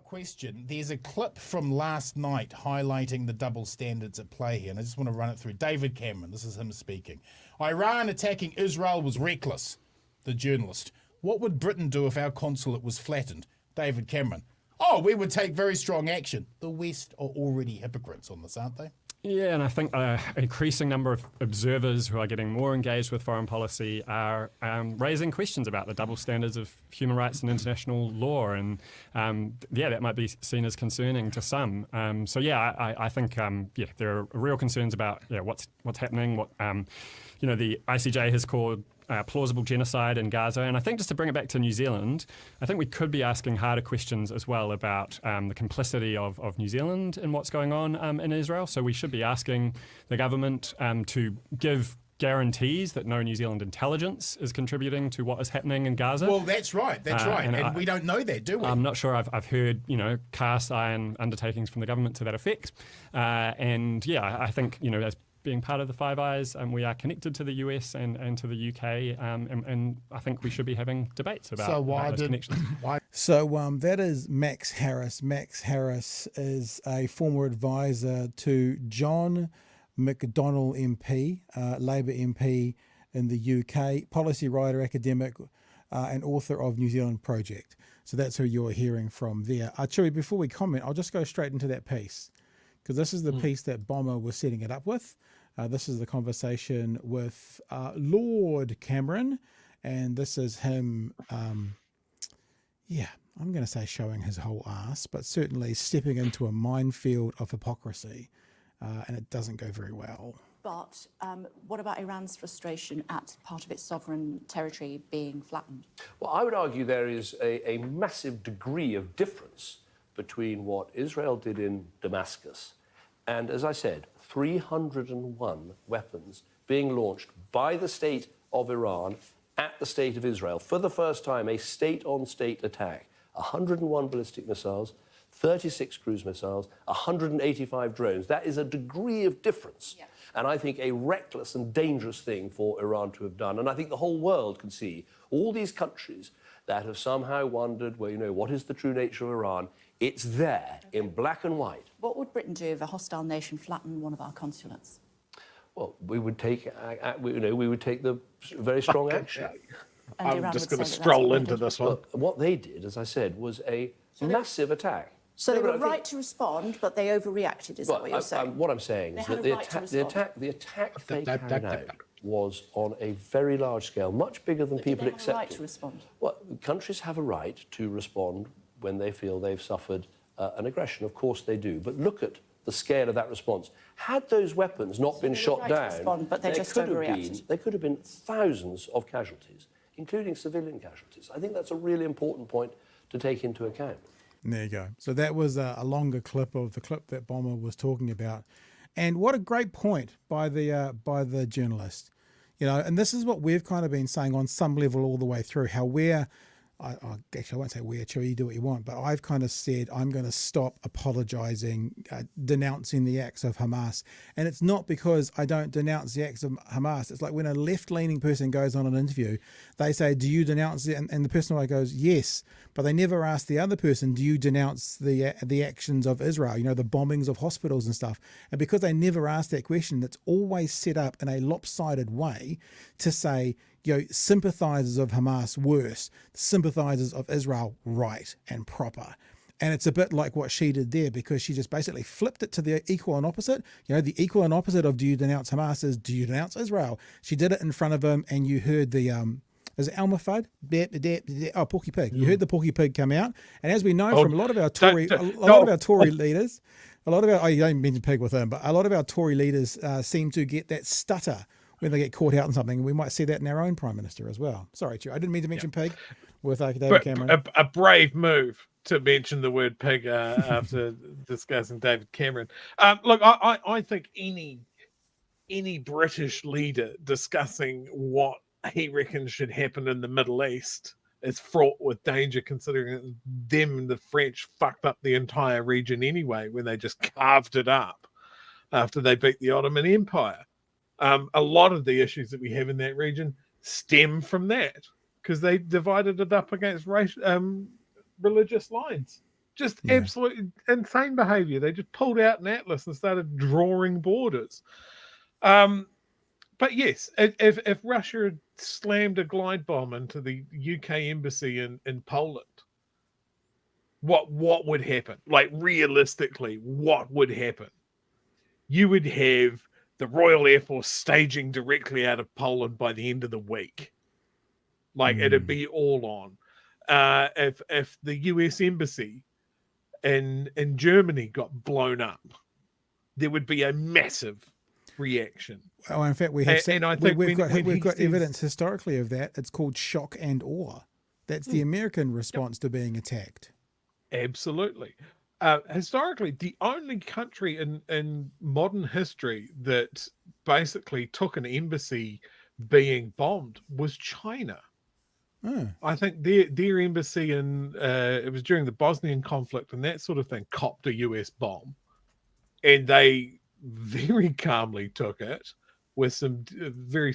Question. There's a clip from last night highlighting the double standards at play here, and I just want to run it through. David Cameron, this is him speaking. Iran attacking Israel was reckless. The journalist. What would Britain do if our consulate was flattened? David Cameron. Oh, we would take very strong action. The West are already hypocrites on this, aren't they? Yeah, and I think an increasing number of observers who are getting more engaged with foreign policy are raising questions about the double standards of human rights and international law, and that might be seen as concerning to some. I think there are real concerns about what's happening, what the ICJ has called plausible genocide in Gaza. And I think just to bring it back to New Zealand, I think we could be asking harder questions as well about the complicity of New Zealand in what's going on in Israel. So we should be asking the government to give guarantees that no New Zealand intelligence is contributing to what is happening in Gaza. Well, that's right. And we don't know that, do we? I'm not sure. I've heard, cast iron undertakings from the government to that effect. I think, as being part of the Five Eyes, we are connected to the US and to the UK, and I think we should be having debates about those connections. So that is Max Harris. Max Harris is a former advisor to John McDonnell MP, Labour MP in the UK, policy writer, academic, and author of New Zealand Project. So that's who you're hearing from there. Chewy, before we comment, I'll just go straight into that piece, because this is the piece that Bomber was setting it up with. This is the conversation with Lord Cameron, and this is him, I'm going to say showing his whole ass, but certainly stepping into a minefield of hypocrisy, and it doesn't go very well. But what about Iran's frustration at part of its sovereign territory being flattened? Well, I would argue there is a massive degree of difference between what Israel did in Damascus and, as I said, 301 weapons being launched by the state of Iran at the state of Israel. For the first time, a state-on-state attack. 101 ballistic missiles, 36 cruise missiles, 185 drones. That is a degree of difference. Yeah. And I think a reckless and dangerous thing for Iran to have done. And I think the whole world can see all these countries that have somehow wondered, well, what is the true nature of Iran? It's there in black and white. What would Britain do if a hostile nation flattened one of our consulates? Well, we would take the very strong action. I'm just going to stroll into this one. Look, what they did, as I said, was a massive attack. So they were right to respond, but they overreacted, is that what you're saying? What I'm saying is that the attack they carried out was on a very large scale, much bigger than people accepted. They have a right to respond? Well, countries have a right to respond when they feel they've suffered an aggression. Of course they do. But look at the scale of that response. Had those weapons not been shot down, respond, but they just overreacted. There could have been thousands of casualties, including civilian casualties. I think that's a really important point to take into account. There you go. So that was a longer clip of the clip that Bomber was talking about. And what a great point by the journalist. You know, and this is what we've kind of been saying on some level all the way through, how actually, I won't say we're Chewy, you do what you want, but I've kind of said I'm going to stop apologizing, denouncing the acts of Hamas. And it's not because I don't denounce the acts of Hamas. It's like when a left-leaning person goes on an interview, they say, do you denounce it? And the person goes, yes. But they never ask the other person, do you denounce the actions of Israel, you know, the bombings of hospitals and stuff? And because they never ask that question, it's always set up in a lopsided way to say, you know, sympathizers of Hamas worse, sympathizers of Israel right and proper. And it's a bit like what she did there, because she just basically flipped it to the equal and opposite. You know, the equal and opposite of do you denounce Hamas is do you denounce Israel? She did it in front of him, and you heard the is it Elmer Fudd? Oh, Porky Pig. You heard the Porky Pig come out. And as we know from a lot of our Tory leaders, I don't mean to pig with him, but a lot of our Tory leaders seem to get that stutter when they get caught out in something. We might see that in our own Prime Minister as well. Sorry, I didn't mean to mention pig with David Cameron. A brave move to mention the word pig after discussing David Cameron. Look, I think any British leader discussing what he reckons should happen in the Middle East is fraught with danger, considering them and the French fucked up the entire region anyway when they just carved it up after they beat the Ottoman Empire. A lot of the issues that we have in that region stem from that, because they divided it up against religious lines. Just absolutely insane behavior. They just pulled out an atlas and started drawing borders. But yes, if Russia had slammed a glide bomb into the UK embassy in Poland, what would happen? Like, realistically, what would happen? You would have the Royal Air Force staging directly out of Poland by the end of the week. Like, it'd be all on. If the US embassy in Germany got blown up, there would be a massive reaction. Oh, in fact, we have seen, and I think we've got evidence historically of that. It's called shock and awe. That's the American response to being attacked. Absolutely. Historically, the only country in modern history that basically took an embassy being bombed was China. I think their embassy it was during the Bosnian conflict and that sort of thing, copped a US bomb, and they very calmly took it with some very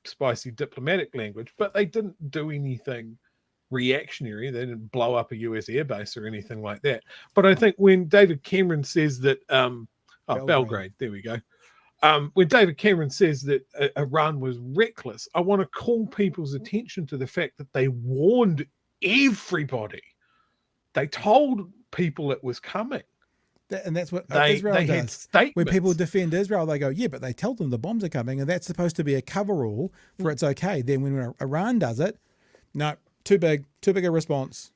spicy diplomatic language, but they didn't do anything reactionary. They didn't blow up a US airbase or anything like that. But I think when David Cameron says that Belgrade, there we go. When David Cameron says that Iran was reckless, I want to call people's attention to the fact that they warned everybody. They told people it was coming. And that's what Israel does. When people defend Israel, they go, yeah, but they tell them the bombs are coming, and that's supposed to be a coverall for it's okay. Then when Iran does it, no, too big a response.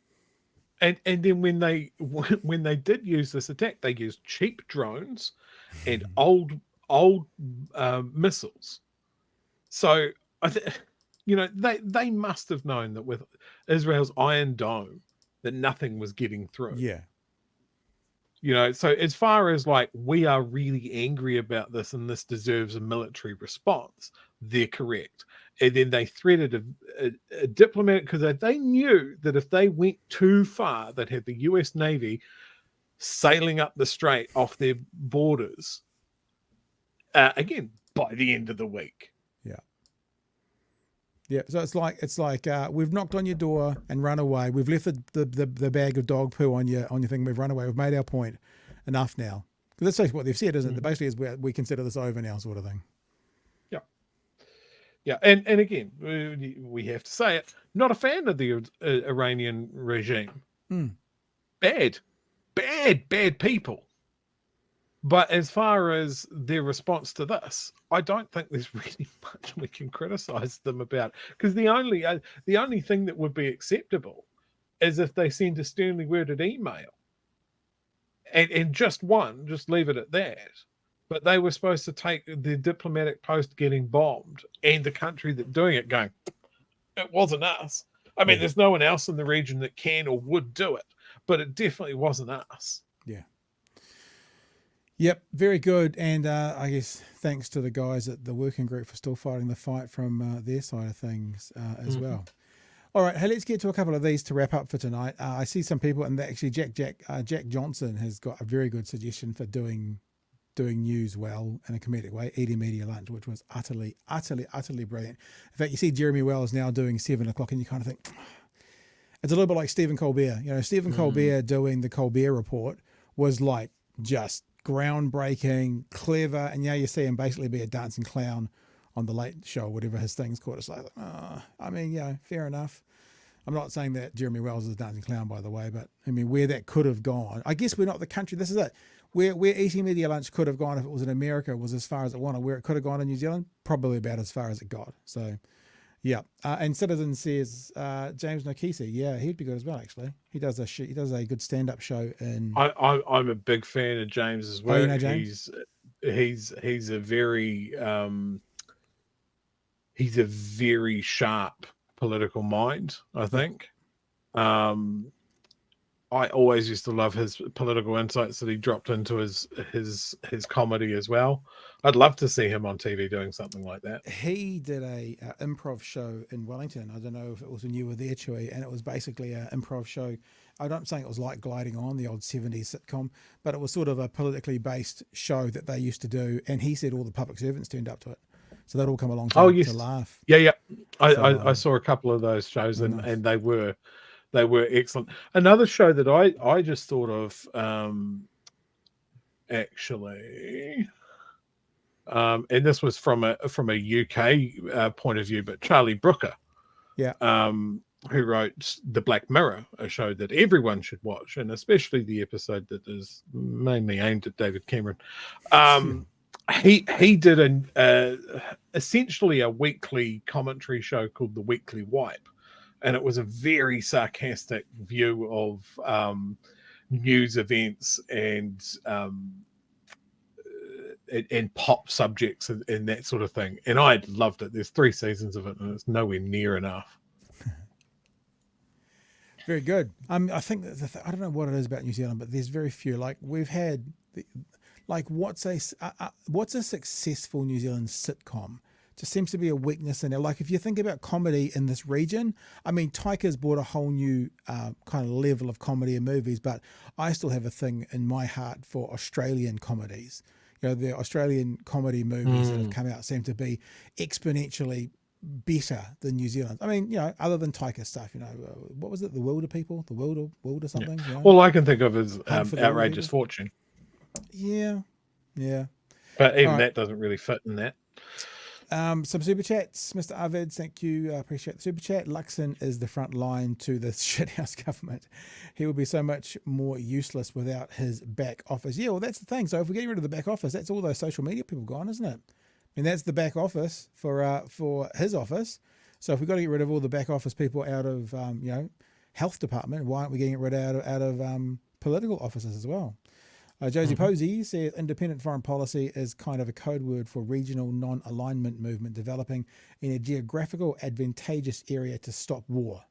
And then when they did use this attack, they used cheap drones and old missiles. So they must have known that with Israel's Iron Dome that nothing was getting through. Yeah. So as far as like, we are really angry about this and this deserves a military response, they're correct. And then they threaded a diplomatic, because they knew that if they went too far, they'd have the US Navy sailing up the strait off their borders again by the end of the week. Yeah, so it's like we've knocked on your door and run away. We've left the bag of dog poo on your thing. We've run away. We've made our point. Enough now. That's basically what they've said, isn't it? Basically, is we consider this over now, sort of thing. Yeah, and again, we have to say it. Not a fan of the Iranian regime. Bad people. But as far as their response to this, I don't think there's really much we can criticize them about, because the only thing that would be acceptable is if they send a sternly worded email, and just leave it at that. But they were supposed to take the diplomatic post getting bombed and the country that doing it going, it wasn't us. I mean, there's no one else in the region that can or would do it. but it definitely wasn't us. Yeah. Yep, very good. And I guess thanks to the guys at the working group for still fighting the fight from their side of things as well. All right, hey, let's get to a couple of these to wrap up for tonight. I see some people, and actually Jack Johnson has got a very good suggestion for doing news well in a comedic way, eating media lunch, which was utterly brilliant. In fact, you see Jeremy Wells now doing 7 o'clock, and you kind of think, it's a little bit like Stephen Colbert. You know, Stephen Colbert doing the Colbert Report was like just groundbreaking, clever, and now you see him basically be a dancing clown on the Late Show, whatever his thing's called. It's like, I mean, yeah, fair enough. I'm not saying that Jeremy Wells is a dancing clown, by the way, but I mean, where that could have gone. I guess we're not the country. This is it. Where eating media lunch could have gone if it was in America was as far as it wanted. Where it could have gone in New Zealand, probably about as far as it got. So, yeah. And Citizen says James Nokisi. Yeah, he'd be good as well. Actually, he does a good stand-up show in. I'm a big fan of James's work. Oh, you know James? He's a very sharp political mind, I think. I always used to love his political insights that he dropped into his comedy as well. I'd love to see him on TV doing something like that. He did a improv show in Wellington. I don't know if it was when you were there, Chewy, and it was basically an improv show. I'm saying it was like Gliding On, the old 70s sitcom, but it was sort of a politically based show that they used to do, and he said all the public servants turned up to it. So they'd all come along to laugh. Yeah. I saw a couple of those shows, and they were excellent. Another show that I just thought of, actually, and this was from a UK point of view, but Charlie Brooker, who wrote The Black Mirror, a show that everyone should watch, and especially the episode that is mainly aimed at David Cameron. He did essentially a weekly commentary show called The Weekly Wipe. And it was a very sarcastic view of news events and pop subjects and that sort of thing. And I loved it. There's 3 seasons of it, and it's nowhere near enough. Very good. I think that I don't know what it is about New Zealand, but there's very few. Like we've had, what's a successful New Zealand sitcom? Just seems to be a weakness in it. Like if you think about comedy in this region, I mean, Taika's brought a whole new kind of level of comedy in movies, but I still have a thing in my heart for Australian comedies. You know, the Australian comedy movies that have come out seem to be exponentially better than New Zealand. I mean, you know, other than Taika stuff, you know, what was it? The Wilder people, the Wilder something. Yeah. You know? All I can think of is Outrageous Fortune. Yeah. But even that doesn't really fit in that. Some super chats, Mr. Arvid, thank you. I appreciate the super chat. Luxon is the front line to the shithouse government. He will be so much more useless without his back office. Yeah, well, that's the thing. So if we're getting rid of the back office, that's all those social media people gone, isn't it? I mean, that's the back office for his office. So if we've got to get rid of all the back office people out of health department, why aren't we getting rid out of political offices as well? Josie Posey says independent foreign policy is kind of a code word for regional non-alignment movement developing in a geographical advantageous area to stop war.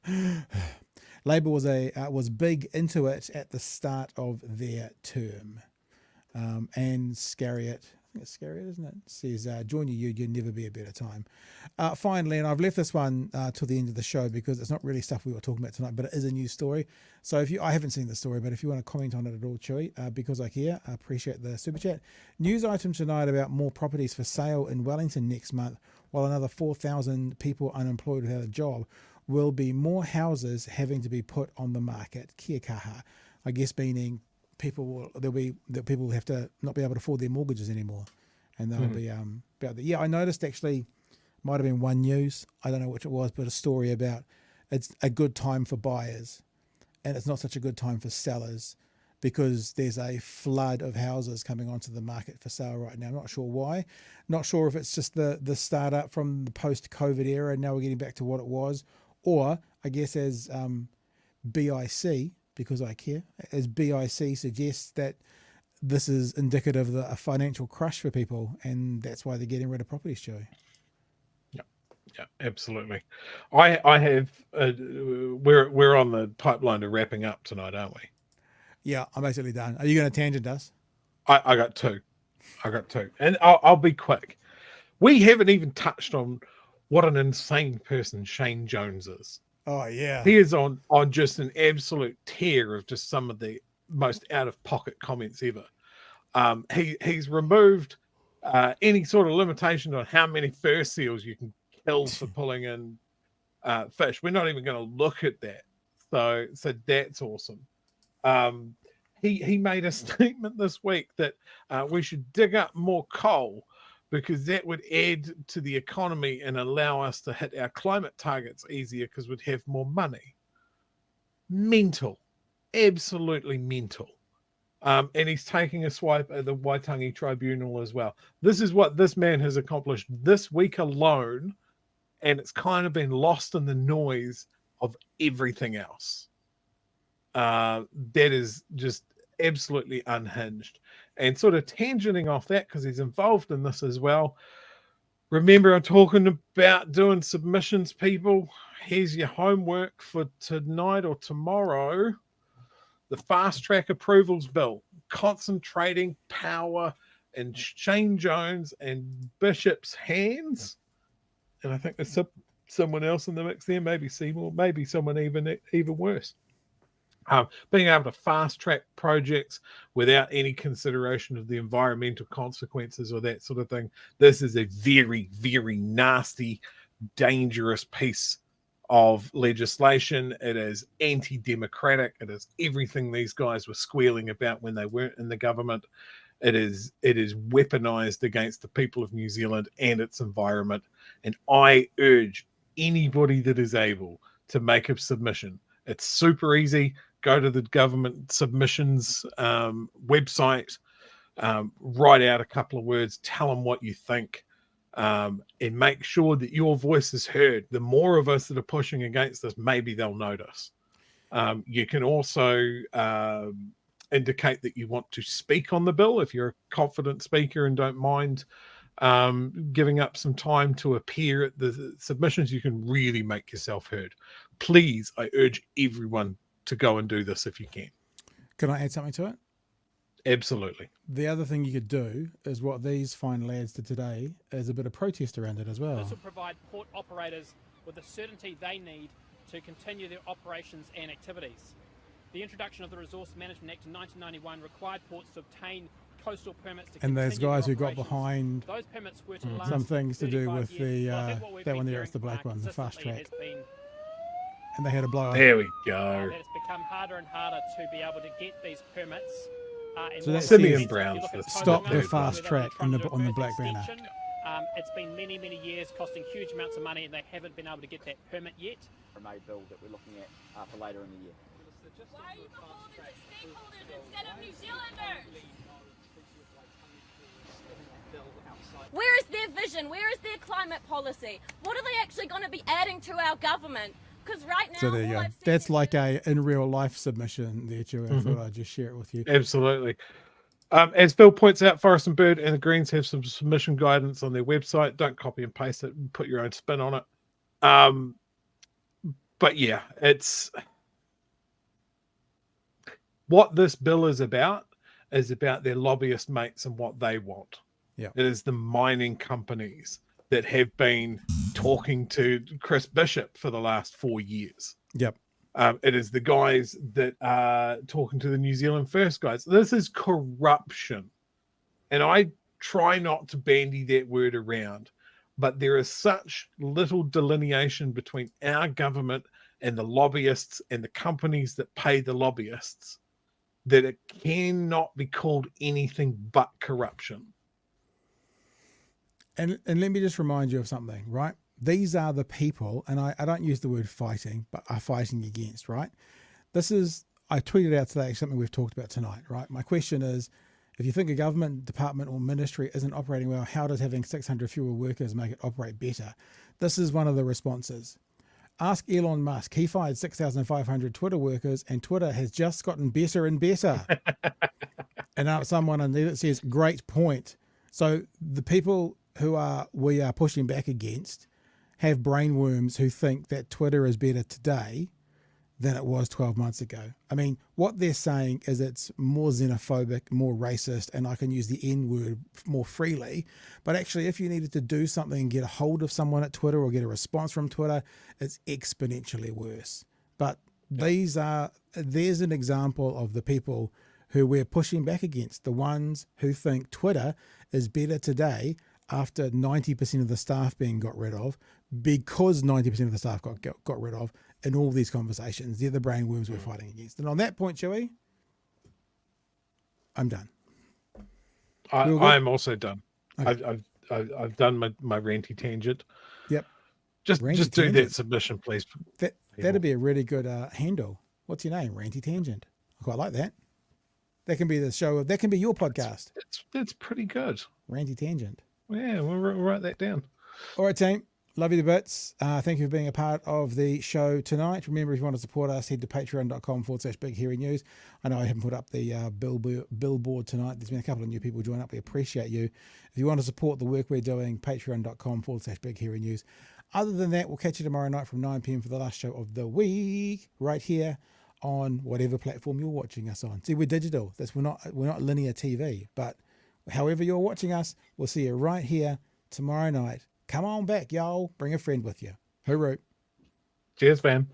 Labour was big into it at the start of their term. And Scariot, I think it's Scariot, isn't it? Says, join you'd never be a better time. Finally, and I've left this one till the end of the show because it's not really stuff we were talking about tonight, but it is a news story. So I haven't seen the story, but if you want to comment on it at all, Chewy, because I care, I appreciate the super chat. News item tonight about more properties for sale in Wellington next month, while another 4,000 people unemployed without a job, will be more houses having to be put on the market. Kia kaha, I guess meaning people will have to not be able to afford their mortgages anymore, and they'll be about that. Yeah, I noticed actually, might have been One News, I don't know which it was, but a story about it's a good time for buyers, and it's not such a good time for sellers because there's a flood of houses coming onto the market for sale right now. I'm not sure why. Not sure if it's just the startup from the post-COVID era, and now we're getting back to what it was, or I guess as BIC, because I care, as BIC suggests that this is indicative of a financial crush for people, and that's why they're getting rid of properties, Joey. Yeah, absolutely. I have. We're on the pipeline to wrapping up tonight, aren't we? Yeah, I'm basically done. Are you going to tangent us? I got two. And I'll be quick. We haven't even touched on what an insane person Shane Jones is. Oh, yeah. He is on just an absolute tear of just some of the most out-of-pocket comments ever. He's removed any sort of limitation on how many fur seals you can kill for pulling in fish. We're not even going to look at that. So that's awesome. He made a statement this week that we should dig up more coal because that would add to the economy and allow us to hit our climate targets easier because we'd have more money. Mental. Absolutely mental. And he's taking a swipe at the Waitangi Tribunal as well. This is what this man has accomplished this week alone, and it's kind of been lost in the noise of everything else. That is just absolutely unhinged. And sort of tangenting off that, because he's involved in this as well. Remember, I'm talking about doing submissions, people. Here's your homework for tonight or tomorrow. The fast track approvals bill, concentrating power in Shane Jones and Bishop's hands. And I think there's someone else in the mix there, maybe Seymour, maybe someone even worse. Being able to fast track projects without any consideration of the environmental consequences or that sort of thing. This is a very, very nasty, dangerous piece of legislation. It is anti-democratic. It is everything these guys were squealing about when they weren't in the government. It is weaponized against the people of New Zealand and its environment. And I urge anybody that is able to make a submission. It's super easy. Go to the government submissions website, write out a couple of words, tell them what you think, and make sure that your voice is heard. The more of us that are pushing against this, maybe they'll notice. You can also indicate that you want to speak on the bill if you're a confident speaker and don't mind giving up some time to appear at the submissions. You can really make yourself heard. Please, I urge everyone to go and do this if you can. Can I add something to it? Absolutely. The other thing you could do is what these fine lads did today is a bit of protest around it as well. This will provide port operators with the certainty they need to continue their operations and activities. The introduction of the Resource Management Act in 1991 required ports to obtain coastal permits to and there's guys who got operations. behind Those permits were to last some things to do with years. the that one there, it's the black one, the fast track. And they had a blow. There we go. That it's become harder and harder to be able to get these permits. So that's Simeon Brown's stop the fast track on the black banner. It's been many, many years, costing huge amounts of money, and they haven't been able to get that permit yet. A May bill that we're looking at for later in the year. Why are you beholden to stakeholders instead of New Zealanders? Where is their vision? Where is their climate policy? What are they actually going to be adding to our government? Because right now, so there you go. That's like a in real life submission there, Joe. I thought I'd just share it with you. Absolutely. As Phil points out, Forest and Bird and the Greens have some submission guidance on their website. Don't copy and paste it and put your own spin on it. But yeah, it's what this bill is about their lobbyist mates and what they want. Yeah. It is the mining companies that have been talking to Chris Bishop for the last 4 years. Yep. It is the guys that are talking to the New Zealand First guys. This is corruption. And I try not to bandy that word around, but there is such little delineation between our government and the lobbyists and the companies that pay the lobbyists that it cannot be called anything but corruption. And let me just remind you of something, right? These are the people, and I don't use the word fighting, but are fighting against, right? This is, I tweeted out today something we've talked about tonight, right? My question is, if you think a government department or ministry isn't operating well, how does having 600 fewer workers make it operate better? This is one of the responses. Ask Elon Musk. He fired 6,500 Twitter workers, and Twitter has just gotten better and better. And someone on there that says, great point. So the people we are pushing back against have brainworms who think that Twitter is better today than it was 12 months ago. I mean, what they're saying is it's more xenophobic, more racist, and I can use the N word more freely. But actually, if you needed to do something and get a hold of someone at Twitter or get a response from Twitter, it's exponentially worse. But there's an example of the people who we're pushing back against, the ones who think Twitter is better today after 90% of the staff being got rid of, because 90% of the staff got rid of in all these conversations. They're the brainworms we're fighting against. And on that point, Chewie, I'm done. I'm also done. Okay. I've done my ranty tangent. Yep. Just Ranty do tangent. that submission, please. That'd be a really good handle. What's your name? Ranty Tangent. I quite like that. That can be the show. That can be your podcast. It's pretty good. Ranty Tangent. Yeah, we'll write that down. All right, team. Love you to bits. Thank you for being a part of the show tonight. Remember, if you want to support us, head to patreon.com/Big Hairy News. I know I haven't put up the billboard tonight. There's been a couple of new people join up. We appreciate you. If you want to support the work we're doing, patreon.com/Big Hairy News. Other than that, we'll catch you tomorrow night from 9 p.m. for the last show of the week, right here on whatever platform you're watching us on. See, we're digital. We're not linear TV, but however you're watching us, we'll see you right here tomorrow night. Come on back, y'all. Bring a friend with you. Hooroo. Cheers, fam.